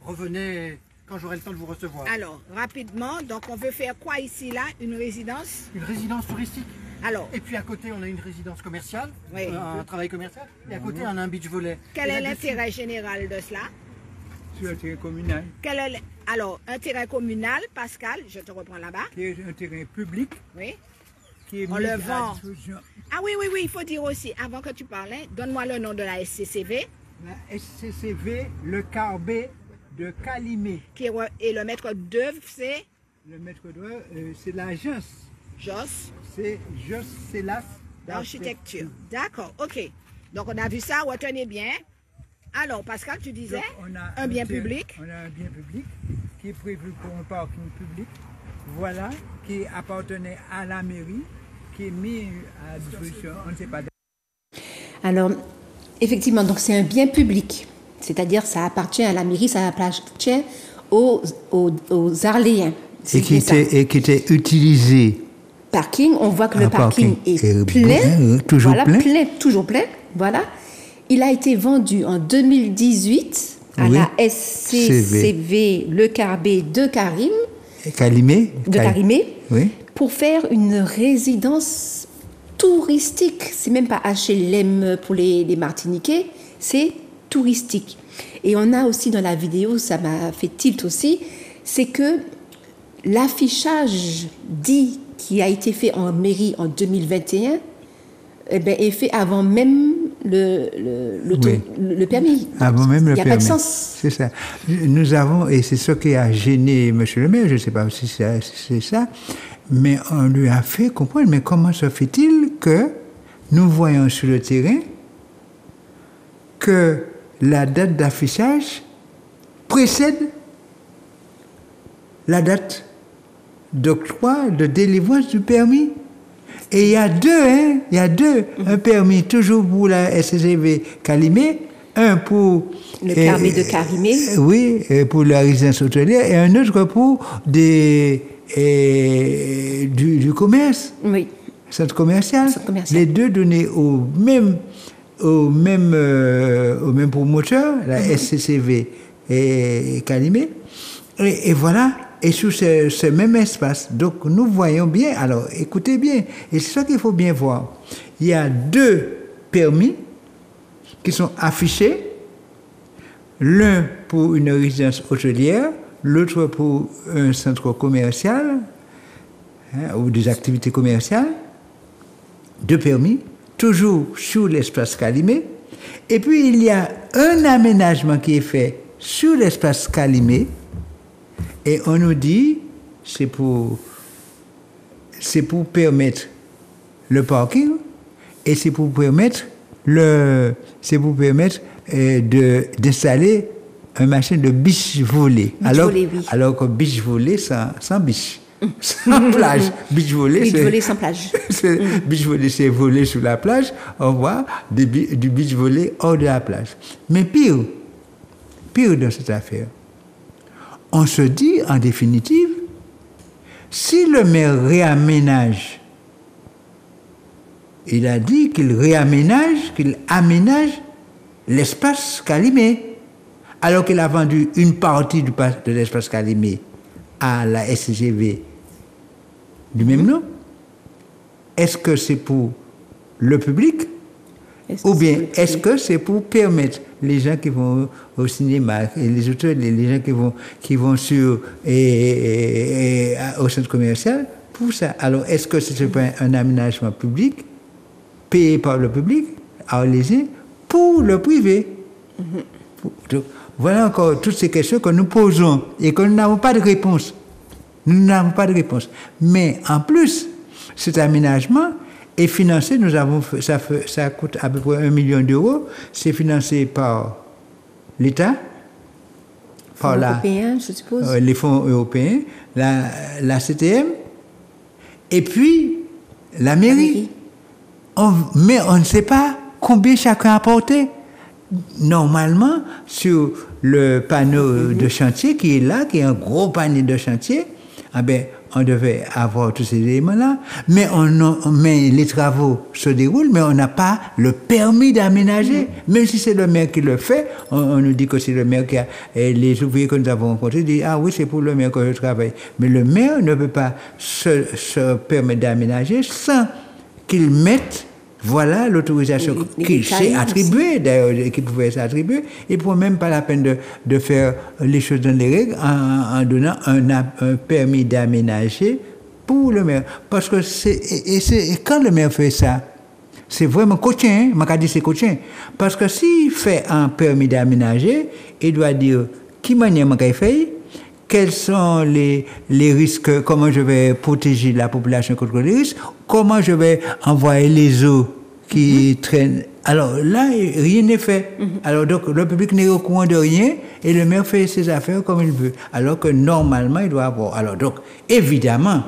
Revenez quand j'aurai le temps de vous recevoir. Alors, rapidement, donc on veut faire quoi ici, là? Une résidence? Une résidence touristique. Alors. Et puis à côté, on a une résidence commerciale, oui. Un travail commercial. Et à côté, on a un beach volley. Quel est l'intérêt général de cela? C'est un terrain communal. Alors, un terrain communal, Pascal, je te reprends là-bas. Qui est un terrain public. Oui. Qui est on mis le à vend. disposition. Ah oui, il faut dire aussi, avant que tu parlais, donne-moi le nom de la SCCV. La SCCV, le Carbet de Calimé. Et le maître d'œuvre, c'est? Le maître d'œuvre, c'est l'agence. Joss. C'est Joss Célas. D'architecture. D'accord, ok. Donc on a vu ça, retenez bien. Alors Pascal, tu disais un bien public. On a un bien public qui est prévu pour un parking public. Voilà, qui appartenait à la mairie, qui est mis à disposition, on ne sait pas. Alors, effectivement, donc c'est un bien public. C'est-à-dire ça appartient à la mairie, ça appartient aux Arléens. Et qui était utilisé. Parking, on voit que le parking est plein, toujours plein. Toujours plein, voilà. Il a été vendu en 2018 à la SCCV Le Carbet de Calimé, oui. Pour faire une résidence touristique. C'est même pas HLM pour les Martiniquais, c'est touristique. Et on a aussi dans la vidéo, ça m'a fait tilt aussi, c'est que l'affichage dit qui a été fait en mairie en 2021 est fait avant même le permis. Avant même le permis. Il n'y a pas de sens. C'est ça. Nous avons, et c'est ce qui a gêné M. le maire, je ne sais pas si c'est ça, mais on lui a fait comprendre, mais comment se fait-il que nous voyons sur le terrain que la date d'affichage précède la date d'octroi, de délivrance du permis. Et il y a deux, un permis toujours pour la SCCV Calimé, un pour le Carbet de Calimé. Oui, pour la résidence hôtelière, et un autre pour du commerce. Oui. Centre commercial. Les deux donnés au même promoteur, la SCCV et Calimé. Et voilà. Et sous ce même espace. Donc nous voyons bien, alors écoutez bien, et c'est ça qu'il faut bien voir. Il y a deux permis qui sont affichés, l'un pour une résidence hôtelière, l'autre pour un centre commercial, ou des activités commerciales, deux permis, toujours sur l'espace Calimé. Et puis il y a un aménagement qui est fait sur l'espace Calimé. Et on nous dit, c'est pour permettre le parking et c'est pour permettre d'installer une machine de biche volée. Alors que biche volée sans biche, sans plage. Biche volée sans plage. Biche volée, c'est voler sur la plage. On voit du biche volée hors de la plage. Mais pire dans cette affaire, on se dit, en définitive, si le maire réaménage, il a dit qu'il aménage l'espace Calimé, alors qu'il a vendu une partie de l'espace Calimé à la SCCV du même nom. Est-ce que c'est pour le public ou bien est-ce que c'est pour permettre les gens qui vont au cinéma, et les auteurs, les gens qui vont au centre commercial, pour ça? Alors, est-ce que c'est un aménagement public payés par le public, arlésien, pour le privé. Donc, voilà encore toutes ces questions que nous posons et que nous n'avons pas de réponse. Nous n'avons pas de réponse. Mais en plus, cet aménagement est financé, ça coûte à peu près 1 million d'euros, c'est financé par l'État, par européen, je suppose. Les fonds européens, la CTM, et puis la mairie. Mais on ne sait pas combien chacun a apporté. Normalement, sur le panneau de chantier qui est là, qui est un gros panier de chantier, on devait avoir tous ces éléments-là, mais les travaux se déroulent, mais on n'a pas le permis d'aménager. Même si c'est le maire qui le fait, on nous dit que c'est le maire qui a... Et les ouvriers que nous avons rencontrés disent « Ah oui, c'est pour le maire que je travaille ». Mais le maire ne peut pas se permettre d'aménager sans qu'il mette l'autorisation qui s'est attribuée, d'ailleurs, qui pouvait s'attribuer. Il ne prend même pas la peine de faire les choses dans les règles en donnant un permis d'aménager pour le maire. Parce que quand le maire fait ça, c'est vraiment coaching, m'a dit c'est coaching. Parce que s'il fait un permis d'aménager, il doit dire qui manière m'a fait, quels sont les risques, comment je vais protéger la population contre les risques, comment je vais envoyer les eaux qui traînent. Alors là, rien n'est fait. Alors donc, le public n'est au courant de rien et le maire fait ses affaires comme il veut. Alors que normalement, il doit avoir. Alors donc, évidemment,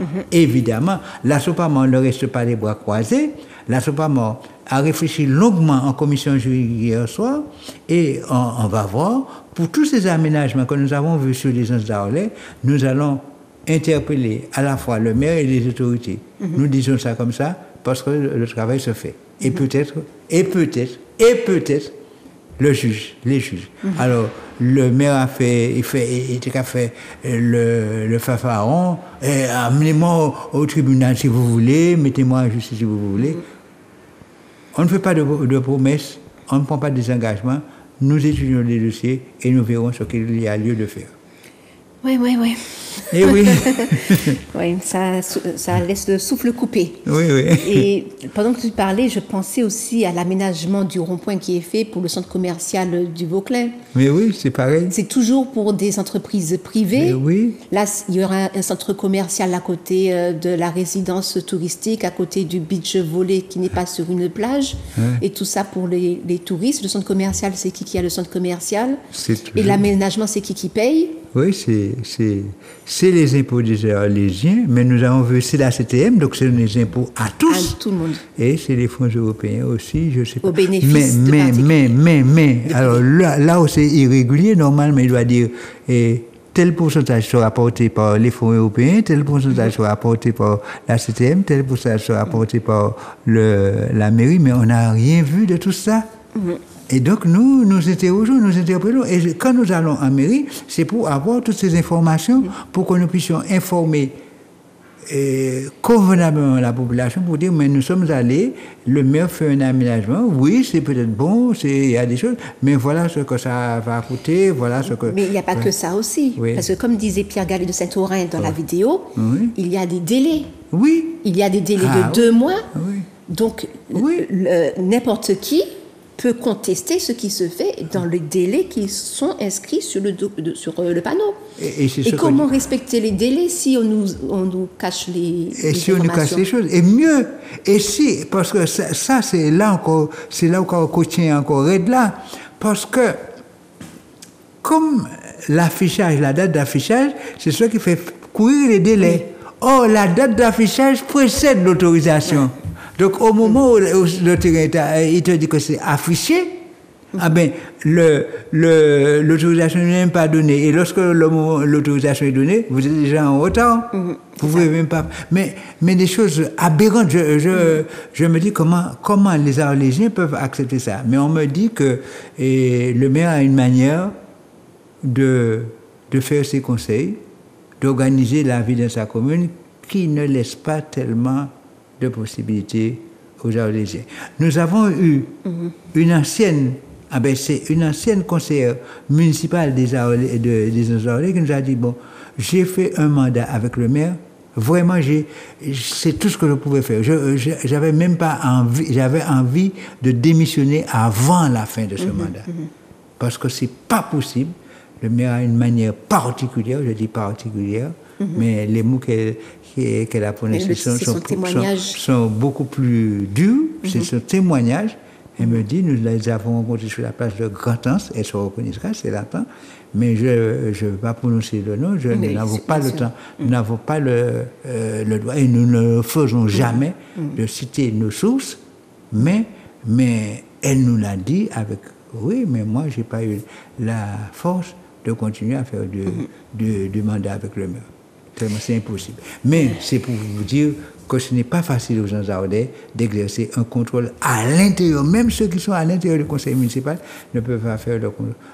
la SOPAMOR ne reste pas les bras croisés. La SOPAMOR a réfléchi longuement en commission juridique hier soir et on va voir. Pour tous ces aménagements que nous avons vus sur les Anses d'Arlay, nous allons interpeller à la fois le maire et les autorités. Nous disons ça comme ça parce que le travail se fait. Et peut-être les juges. Alors, le maire a fait le fanfaron, amenez-moi au tribunal si vous voulez, mettez-moi en justice si vous voulez. On ne fait pas de promesses, on ne prend pas des engagements. Nous étudions les dossiers et nous verrons ce qu'il y a lieu de faire. Oui. Et oui. Oui, ça laisse le souffle coupé. Oui. Et pendant que tu parlais, je pensais aussi à l'aménagement du rond-point qui est fait pour le centre commercial du Vauclin. Mais oui, c'est pareil. C'est toujours pour des entreprises privées. Mais oui. Là, il y aura un centre commercial à côté de la résidence touristique, à côté du beach volley qui n'est pas sur une plage. Ouais. Et tout ça pour les touristes. Le centre commercial, c'est qui a le centre commercial? Et l'aménagement, c'est qui paye? Oui, c'est les impôts des Arlésiens, mais nous avons vu, c'est la CTM, donc c'est les impôts à tous. À tout le monde. Et c'est les fonds européens aussi, je sais pas. Au bénéfice mais, alors là où c'est irrégulier, normalement, il doit dire tel pourcentage sera apporté par les fonds européens, tel pourcentage sera apporté par la CTM, tel pourcentage sera apporté par la mairie, mais on n'a rien vu de tout ça. Et donc, nous interrogeons, nous interpellons. Et quand nous allons en mairie, c'est pour avoir toutes ces informations, pour que nous puissions informer convenablement la population, pour dire, mais nous sommes allés, le maire fait un aménagement, oui, c'est peut-être bon, il y a des choses, mais voilà ce que ça va coûter, voilà ce que... Mais il n'y a pas que ça aussi, parce que comme disait Pierre Gallet de Saint-Aurin dans la vidéo, il y a des délais. Oui. Il y a des délais de 2 mois, donc n'importe qui peut contester ce qui se fait dans les délais qui sont inscrits sur le panneau. Et comment respecter les délais si on nous cache les Et si on nous cache les choses. Et mieux, parce que ça c'est là encore qu'on tient encore raide là, parce que comme l'affichage, la date d'affichage, c'est ce qui fait courir les délais. Or, la date d'affichage précède l'autorisation. Donc, au moment où le terrain, il te dit que c'est affiché, l'autorisation n'est même pas donnée. Et lorsque l'autorisation est donnée, vous êtes déjà en retard. Vous ne pouvez même pas. Mais des choses aberrantes. Je me dis comment les Arlésiens peuvent accepter ça. Mais on me dit que le maire a une manière de faire ses conseils, d'organiser la vie dans sa commune qui ne laisse pas tellement de possibilités aux Arlésiens. Nous avons eu une ancienne conseillère municipale des Arlais qui nous a dit, bon, j'ai fait un mandat avec le maire, vraiment, c'est tout ce que je pouvais faire. J'avais même pas envie, j'avais envie de démissionner avant la fin de ce mandat. Parce que c'est pas possible. Le maire a une manière particulière, je dis particulière, mais les mots qu'elle a prononcés sont beaucoup plus durs. C'est son témoignage. Elle me dit, nous les avons rencontrés sur la place de Grand-Anse, elle se reconnaîtra, c'est là-temps, mais je ne vais pas prononcer le nom, nous n'avons pas le temps, nous n'avons pas le droit, et nous ne faisons jamais de citer nos sources, mais elle nous l'a dit avec, oui, mais moi, je n'ai pas eu la force de continuer à faire du mandat avec le maire. C'est impossible. Mais c'est pour vous dire que ce n'est pas facile aux gens d'Aoudé d'exercer un contrôle à l'intérieur. Même ceux qui sont à l'intérieur du conseil municipal ne peuvent pas faire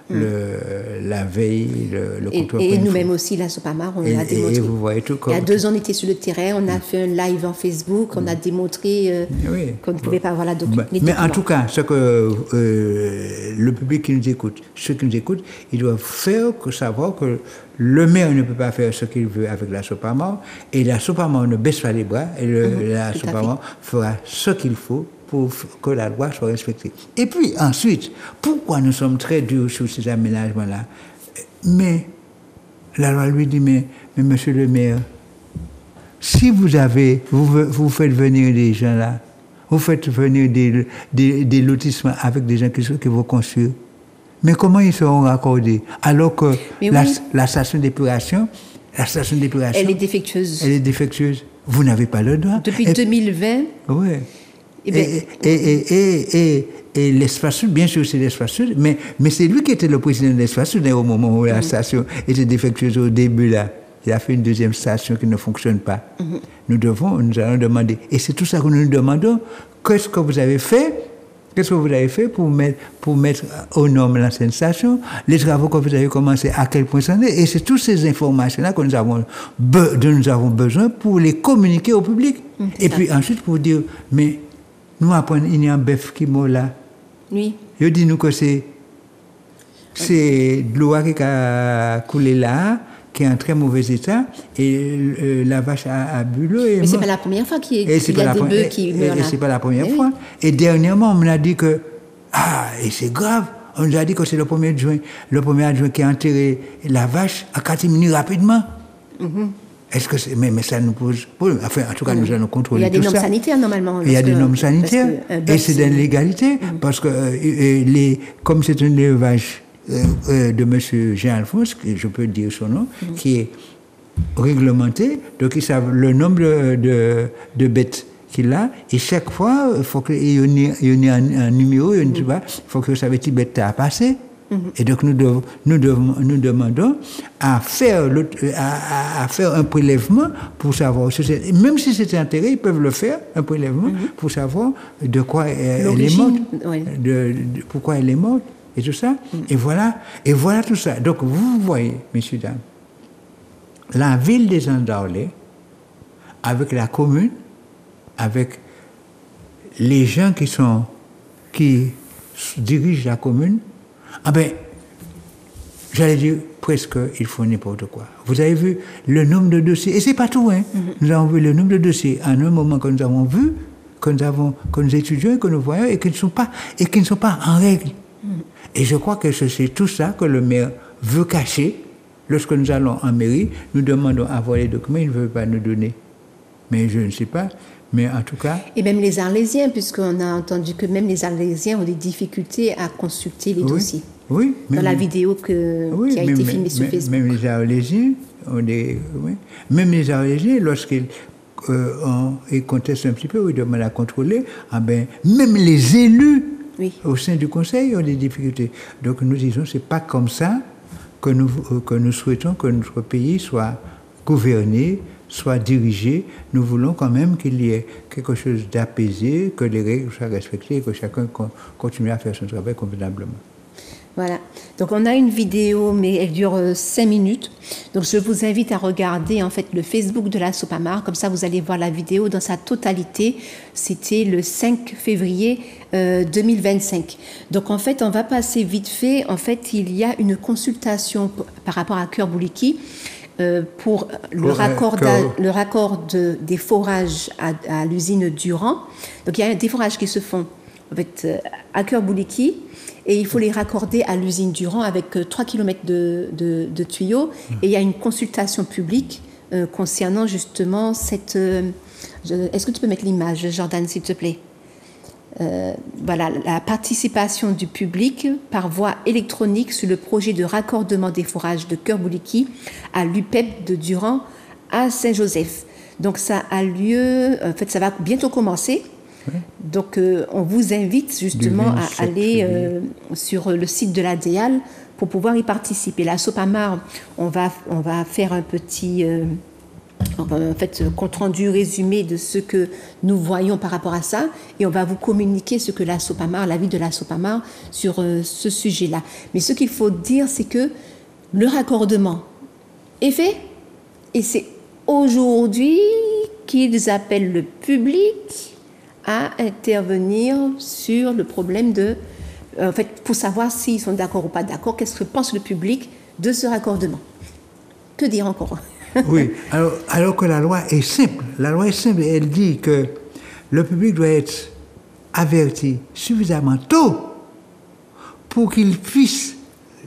la veille, le contrôle. Et nous-mêmes aussi, la Sopamar, on l'a démontré. Vous voyez tout il y a 2 ans, on était sur le terrain, on a fait un live en Facebook, on a démontré qu'on ne pouvait pas avoir la documentation. Mais en tout cas, ce que le public qui nous écoute, ceux qui nous écoutent, ils doivent savoir que le maire ne peut pas faire ce qu'il veut avec la Sopamar, et la Sopamar ne baisse pas les bras, et la Sopamar fera ce qu'il faut pour que la loi soit respectée. Et puis ensuite, pourquoi nous sommes très durs sur ces aménagements-là? Mais la loi lui dit, mais monsieur le maire, si vous faites venir des gens là, vous faites venir des lotissements avec des gens qui vont construire, mais comment ils seront raccordés alors que la station d'épuration, elle est défectueuse. Elle est défectueuse. Vous n'avez pas le droit. Depuis 2020. Oui. Et l'espace sud, bien sûr, c'est l'espace sud, mais c'est lui qui était le président de l'espace sud au moment où la station était défectueuse au début là. Il a fait une deuxième station qui ne fonctionne pas. Nous allons demander. Et c'est tout ça que nous nous demandons. Qu'est-ce que vous avez fait? Qu'est-ce que vous avez fait pour mettre aux normes l'ancienne station? Les travaux que vous avez commencé, à quel point ça en est? Et c'est toutes ces informations-là que nous avons besoin pour les communiquer au public. Et puis ensuite pour dire, mais nous apprenons, il y a un bœuf qui mort là. Oui. Je dis nous que c'est de l'eau qui a coulé là, qui est en très mauvais état, et la vache a bu l'eau. Mais ce n'est pas la première fois qu'il y a des bœufs qui meurent là. Et ce n'est pas la première fois. Et dernièrement, on m'a dit que, et c'est grave, on nous a dit que c'est le 1er adjoint qui a enterré la vache à Catimini rapidement. Est-ce que c'est, mais ça nous pose problème. Enfin, en tout cas, nous allons contrôler tout ça. Il y a des normes sanitaires, normalement. Il y a des normes sanitaires, et c'est de l'illégalité, parce que comme c'est un élevage de M. Jean-Alphonse, je peux dire son nom, qui est réglementé, donc ils savent le nombre de bêtes qu'il a, et chaque fois, il faut qu'il y ait un numéro, il faut que vous savez qui bête a passé. Et donc nous demandons à faire un prélèvement pour savoir, même si c'était enterré, ils peuvent le faire, un prélèvement, pour savoir de quoi elle est morte, pourquoi elle est morte. Et tout ça, et voilà tout ça. Donc, vous voyez, messieurs, dames, la ville des Andaolé, avec la commune, avec les gens qui dirigent la commune, j'allais dire presque, ils font n'importe quoi. Vous avez vu le nombre de dossiers, et c'est pas tout, hein. Nous avons vu le nombre de dossiers à un moment que nous avons vu, que nous étudions, que nous voyons, et qui ne sont pas en règle. Et je crois que c'est tout ça que le maire veut cacher. Lorsque nous allons en mairie, nous demandons à voir les documents, il ne veut pas nous donner. Mais je ne sais pas. Mais en tout cas... Et même les Arlésiens, puisqu'on a entendu que même les Arlésiens ont des difficultés à consulter les dossiers. Oui. Dans la vidéo qui a été filmée sur Facebook. Même les Arlésiens même les Arlésiens, lorsqu'ils contestent un petit peu, ils demandent à contrôler, même les élus au sein du Conseil ont des difficultés. Donc nous disons, c'est pas comme ça que nous souhaitons que notre pays soit gouverné, soit dirigé. Nous voulons quand même qu'il y ait quelque chose d'apaisé, que les règles soient respectées et que chacun continue à faire son travail convenablement. Voilà. Donc on a une vidéo, mais elle dure 5 minutes. Donc je vous invite à regarder en fait le Facebook de la Sopamar. Comme ça, vous allez voir la vidéo dans sa totalité. C'était le 5 février 2025. Donc en fait, on va passer vite fait. En fait, il y a une consultation par rapport à Cœur Bouliki. pour le raccord des forages à l'usine Durand. Donc il y a des forages qui se font en fait, à Kër-Bouliki et il faut les raccorder à l'usine Durand avec 3 km de tuyaux. Et il y a une consultation publique concernant justement cette... Est-ce que tu peux mettre l'image, Jordan, s'il te plaît? Voilà, la participation du public par voie électronique sur le projet de raccordement des forages de Kër-Bouliki à l'UPEP de Durand à Saint-Joseph. Donc ça a lieu, en fait ça va bientôt commencer. Oui. Donc on vous invite justement à aller sur le site de la DEAL pour pouvoir y participer. La Sopamar, on va faire un petit... en fait, compte rendu résumé de ce que nous voyons par rapport à ça, et on va vous communiquer ce que la Sopamar, l'avis de la Sopamar sur ce sujet-là. Mais ce qu'il faut dire, c'est que le raccordement est fait, et c'est aujourd'hui qu'ils appellent le public à intervenir sur le problème de, en fait, pour savoir s'ils sont d'accord ou pas d'accord, qu'est-ce que pense le public de ce raccordement. Que dire encore ? Oui, alors que la loi est simple. La loi est simple et elle dit que le public doit être averti suffisamment tôt pour qu'il puisse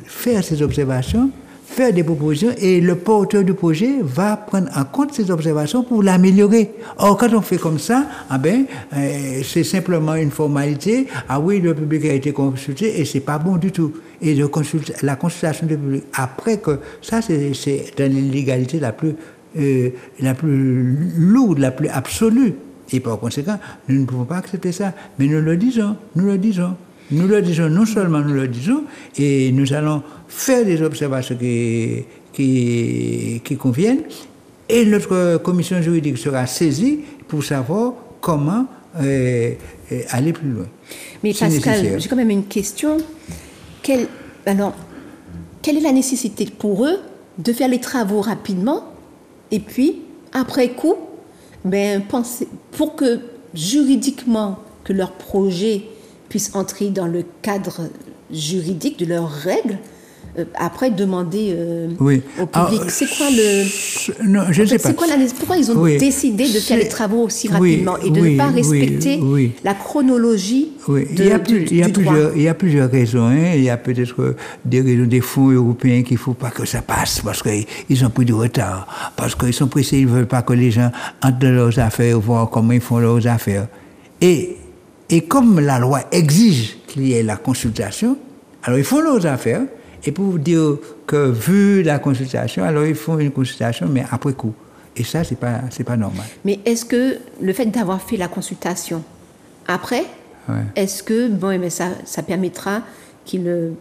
faire ses observations, faire des propositions et le porteur du projet va prendre en compte ces observations pour l'améliorer. Or, quand on fait comme ça, c'est simplement une formalité. Ah oui, le public a été consulté et c'est pas bon du tout. Et la consultation du public, après que ça, c'est dans l'illégalité la plus lourde, la plus absolue. Et par conséquent, nous ne pouvons pas accepter ça. Mais nous le disons. Non seulement nous le disons, et nous allons faire des observations qui conviennent, et notre commission juridique sera saisie pour savoir comment aller plus loin. Mais Pascal, j'ai quand même une question. Quelle est la nécessité pour eux de faire les travaux rapidement et puis, après coup, penser, pour que juridiquement, que leur projet puisse entrer dans le cadre juridique de leurs règles, après demander au public. C'est quoi le... Non, je ne sais pas. Pourquoi ils ont décidé de faire les travaux aussi rapidement et de ne pas respecter la chronologie du droit? Il y a plusieurs raisons. Hein. Il y a peut-être des raisons des fonds européens qu'il ne faut pas que ça passe parce qu'ils ont pris du retard, parce qu'ils sont pressés, ils ne veulent pas que les gens entrent dans leurs affaires, voir comment ils font leurs affaires. Et comme la loi exige qu'il y ait la consultation, alors ils font leurs affaires. Et pour vous dire que, vu la consultation, alors ils font une consultation, mais après coup. Et ça, c'est pas normal. Mais est-ce que le fait d'avoir fait la consultation après, est-ce que ça permettra qu'ils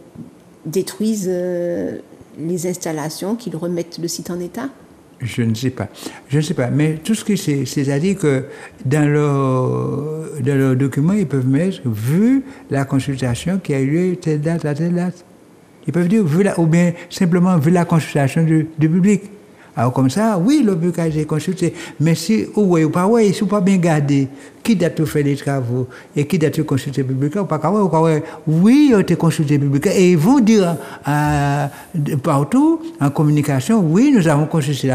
détruisent les installations, qu'ils remettent le site en état? Je ne sais pas. Mais tout ce que c'est-à-dire que dans leur document, ils peuvent mettre, vu la consultation qui a eu lieu telle date à telle date. Ils peuvent dire, ou bien simplement vu la consultation du public. Alors comme ça, oui, le public a été consulté. Mais si, ou pas, ils ne sont pas bien gardés. Qui date pour faire les travaux et qui date pour consulter le public, ou pas, oui, ils ont été consultés le public. Et ils vont dire partout, en communication, oui, nous avons consulté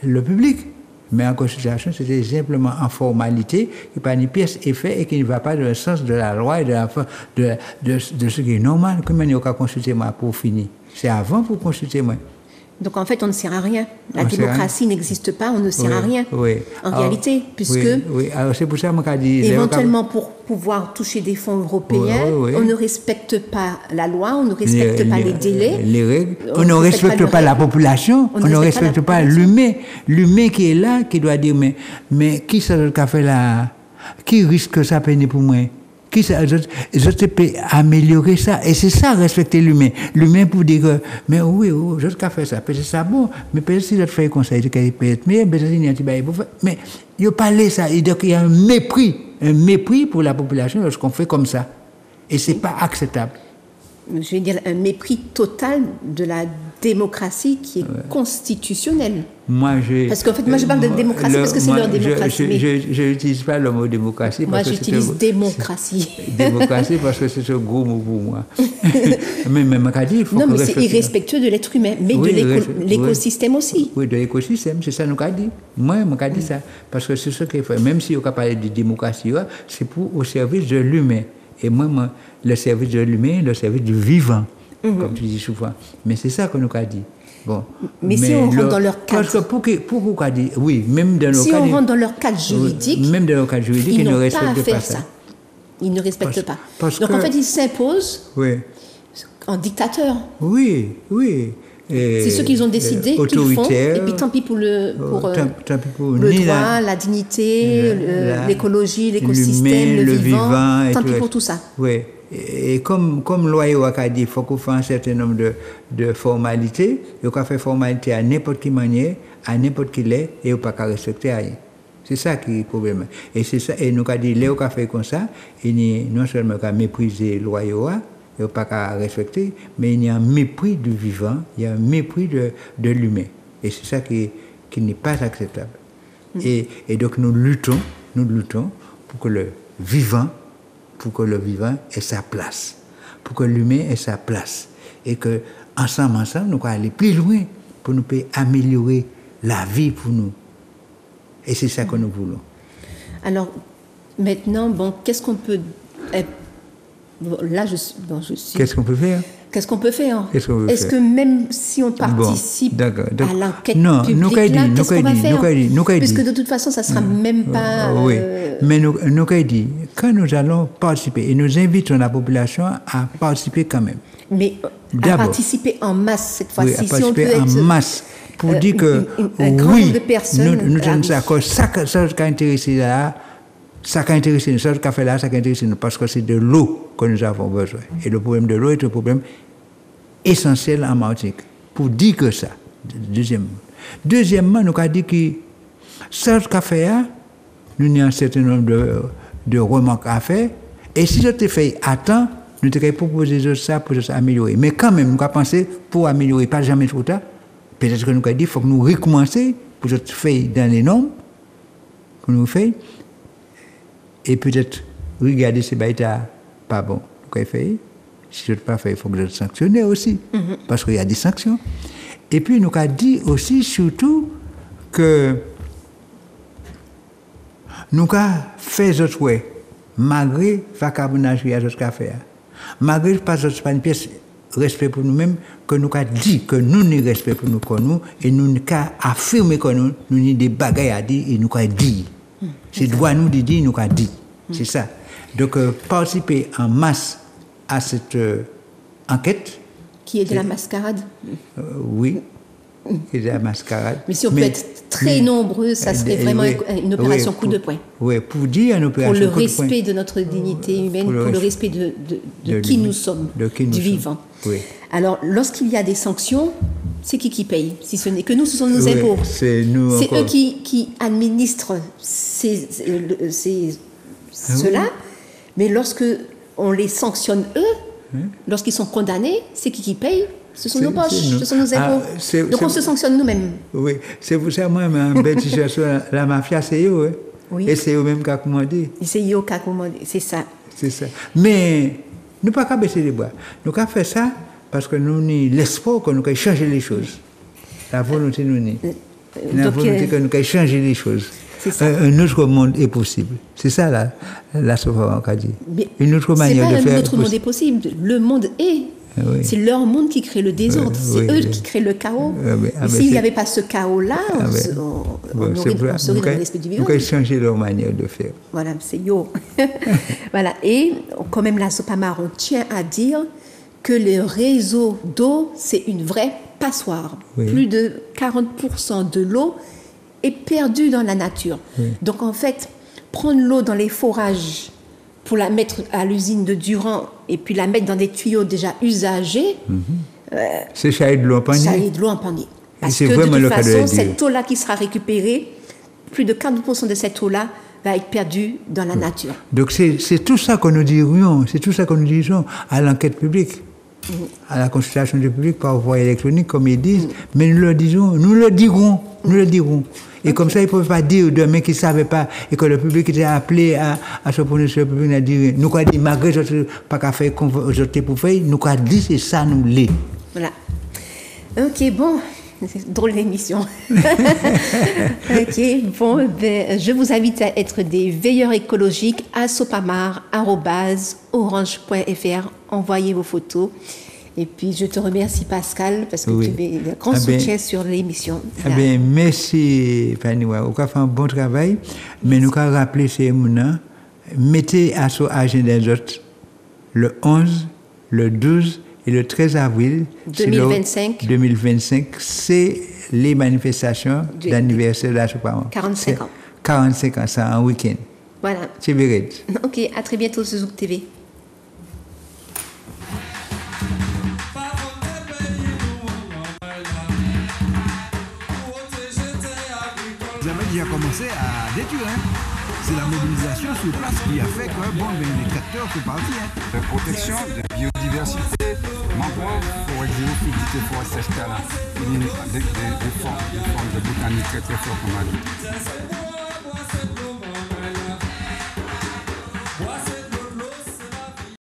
le public. Mais en consultation, c'était simplement en formalité, qui n'est pas une pièce effet et qui ne va pas dans le sens de la loi et de ce qui est normal. Comment il n'y a qu'à consulter moi pour finir? C'est avant pour consulter moi. Donc en fait, on ne sert à rien. La démocratie n'existe pas, on ne sert à rien. En réalité, puisque alors c'est pour ça que dit, éventuellement pour pouvoir toucher des fonds européens, on ne respecte pas la loi, on ne respecte pas les délais, les règles, on ne respecte pas la population, on ne respecte pas l'humain. L'humain qui est là, qui doit dire mais qui ça a fait là? Qui risque que ça peine pour moi? Je peux améliorer ça. Et c'est ça, respecter l'humain. L'humain pour dire que, mais oui, je peux faire ça. Peut-être ça bon, mais peut-être si je fais un conseil, peut être meilleur, peut-être il y a un petit. Mais il a parlé ça. Il y a un mépris pour la population lorsqu'on fait comme ça. Et ce n'est pas acceptable. je vais dire, un mépris total de la démocratie qui est constitutionnelle. Parce qu'en fait, moi je parle de démocratie parce que c'est leur démocratie. Je n'utilise pas le mot démocratie. Moi j'utilise démocratie. Démocratie parce que c'est un gros mot pour moi. mais il faut non, mais c'est irrespectueux de l'être humain, mais de l'écosystème aussi. Oui, de l'écosystème, c'est ça nous a dit. Moi, je dit ça. Parce que c'est ce qu'il faut. Même si on a parlé de démocratie, c'est au service de l'humain. Et moi, le service de l'humain, le service du vivant, comme tu dis souvent. Mais c'est ça qu'on nous a dit. Bon. Mais si on rentre dans leur cadre. Parce que pourquoi dit oui, même dans nos si on rentre dans leur cadre juridique, même dans leur cadre juridique, ils ne respectent pas ça. Ils ne respectent pas. Donc en fait, ils s'imposent en dictateurs. Oui. C'est ce qu'ils ont décidé qu'ils font. Et puis tant pis pour le droit, la dignité, l'écologie, l'écosystème, le vivant. Tant pis pour tout ça. Oui. Et comme Loyo a dit, il faut qu'on fasse un certain nombre de formalités. Il faut faire formalité à n'importe quelle manière, à n'importe quelle heure, et il ne faut pas respecter rien. C'est ça qui est le problème. Et c'est ça. Et nous avons dit, Léo a fait comme ça, il non seulement a méprisé Loyo, il ne faut pas respecter, mais il y a un mépris du vivant, il y a un mépris de l'humain. Et c'est ça qui n'est pas acceptable. Et donc nous luttons pour que le vivant ait sa place, pour que l'humain ait sa place. Et que ensemble, nous allons aller plus loin pour nous améliorer la vie pour nous. Et c'est ça que nous voulons. Alors, maintenant, qu'est-ce qu'on peut... Là, je suis... Qu'est-ce qu'on peut faire? Est-ce que même si on participe à l'enquête publique, qu'est-ce qu'on va faire? Puisque de toute façon, ça ne sera même pas... Oui, mais nous avons dit, quand nous allons participer, et nous invitons la population à participer quand même. Mais à participer en masse cette fois-ci. Oui, à participer en masse. Pour dire que, oui, nous sommes d'accord, ça qui a intéressé là, ça qui a intéressé nous, ça qui a fait là, ça qui a intéressé nous, parce que c'est de l'eau que nous avons besoin. Et le problème de l'eau est un problème essentiel en Martinique. Pour dire que ça, deuxièmement, nous avons dit que ça qui a fait là, nous avons un certain nombre de remarques à faire, et si je te fais à temps, nous te proposer ça pour améliorer. Mais quand même, nous avons pensé pour améliorer, pas jamais trop tard, peut-être que nous avons dit qu'il faut que nous recommencer pour faire dans les normes que nous faisons. Et peut-être regarder ces bêta pas bon. Nous fait. Si je ne pas fait, il faut que je sanctionne aussi. Parce qu'il y a des sanctions. Et puis nous avons dit aussi surtout que nous avons fait autre way, malgré le vacabonage qu'il y a d'autres affaires. Malgré pas une pièce respect pour nous-mêmes, que nous avons dit que nous n'y respect pour nous, et nous avons affirmé que nous avons des bagailles à dire, et nous avons dit. C'est droit nous de dire, nous avons dit. C'est ça. Donc, participer en masse à cette enquête. Qui est de la mascarade. Oui, qui est de la mascarade. Mais si on peut être très nombreux, ça serait vraiment une opération coup de poing. Oui, pour dire une opération coup de poing. Pour le respect de notre dignité humaine, pour le respect de qui nous sommes, du vivant. Oui. Alors, lorsqu'il y a des sanctions, c'est qui paye? Si ce n'est que nous, ce sont nos impôts. C'est nous. C'est eux qui administrent cela. Mais lorsque on les sanctionne eux, lorsqu'ils sont condamnés, c'est qui paye? Ce sont nos poches, ce sont nos impôts. Donc on se sanctionne nous-mêmes. Oui, c'est pour ça moi-même, en belle situation, la mafia, c'est eux. Hein? Oui. Et c'est eux-mêmes qui ont commandé. C'est eux qui ont commandé, c'est ça. C'est ça. Mais nous ne pouvons pas baisser les bras. Nous avons fait ça parce que nous avons l'espoir que nous avons changé les choses. La volonté nous est. La volonté que nous avons changé les choses. Un autre monde est possible. C'est ça la Sophia qu'a dit. Une autre manière de faire. Un autre monde est possible. Le monde est. Oui. C'est leur monde qui crée le désordre. C'est eux qui créent le chaos. S'il n'y avait pas ce chaos-là, on serait dans le respect du vivant. Nous avons changé leur manière de faire. Voilà, c'est yo. Voilà. Et quand même, la Sopamar, on tient à dire que le réseau d'eau, c'est une vraie passoire. Oui. Plus de 40% de l'eau est perdue dans la nature. Oui. Donc en fait, prendre l'eau dans les forages pour la mettre à l'usine de Durand et puis la mettre dans des tuyaux déjà usagés, c'est chailler de l'eau en panier. Chailler de l'eau en panier. Parce que de toute façon, cette eau-là qui sera récupérée, plus de 40% de cette eau-là va être perdue dans la nature. Donc c'est tout ça que nous dirions, c'est tout ça que nous disons à l'enquête publique. à la consultation du public par voie électronique, comme ils disent, mais nous le dirons. Et comme ça, ils ne peuvent pas dire demain qu'ils ne savaient pas et que le public était appelé à se prononcer. Le public a dit, nous avons dit, malgré que pas qu'à faire comme vous pour faire, nous avons dit, c'est ça, nous l'est. Voilà. Ok, bon. C'est drôle d'émission. Ok, bon, ben, je vous invite à être des veilleurs écologiques à sopamar@orange.fr. Envoyez vos photos. Et puis, je te remercie, Pascal, parce que tu es un grand soutien sur l'émission. Bien, merci, Paniwa. Vous avez fait un bon travail, mais nous avons rappelé ces mots-là. Mettez à son agenda des autres le 11, le 12 et le 13 avril 2025, c'est les manifestations d'anniversaire de la Sopamar. 45 ans. 45 ans, c'est un week-end. Voilà. C'est vrai. Ok, à très bientôt sur Zouk TV. Vous avez déjà commencé à détruire. C'est la mobilisation sur place qui a fait que les capteurs sont partis. De protection, de biodiversité, mangrove, forêt géophysique, forêt sèche, des formes de botanique très très fortes comme on a dit.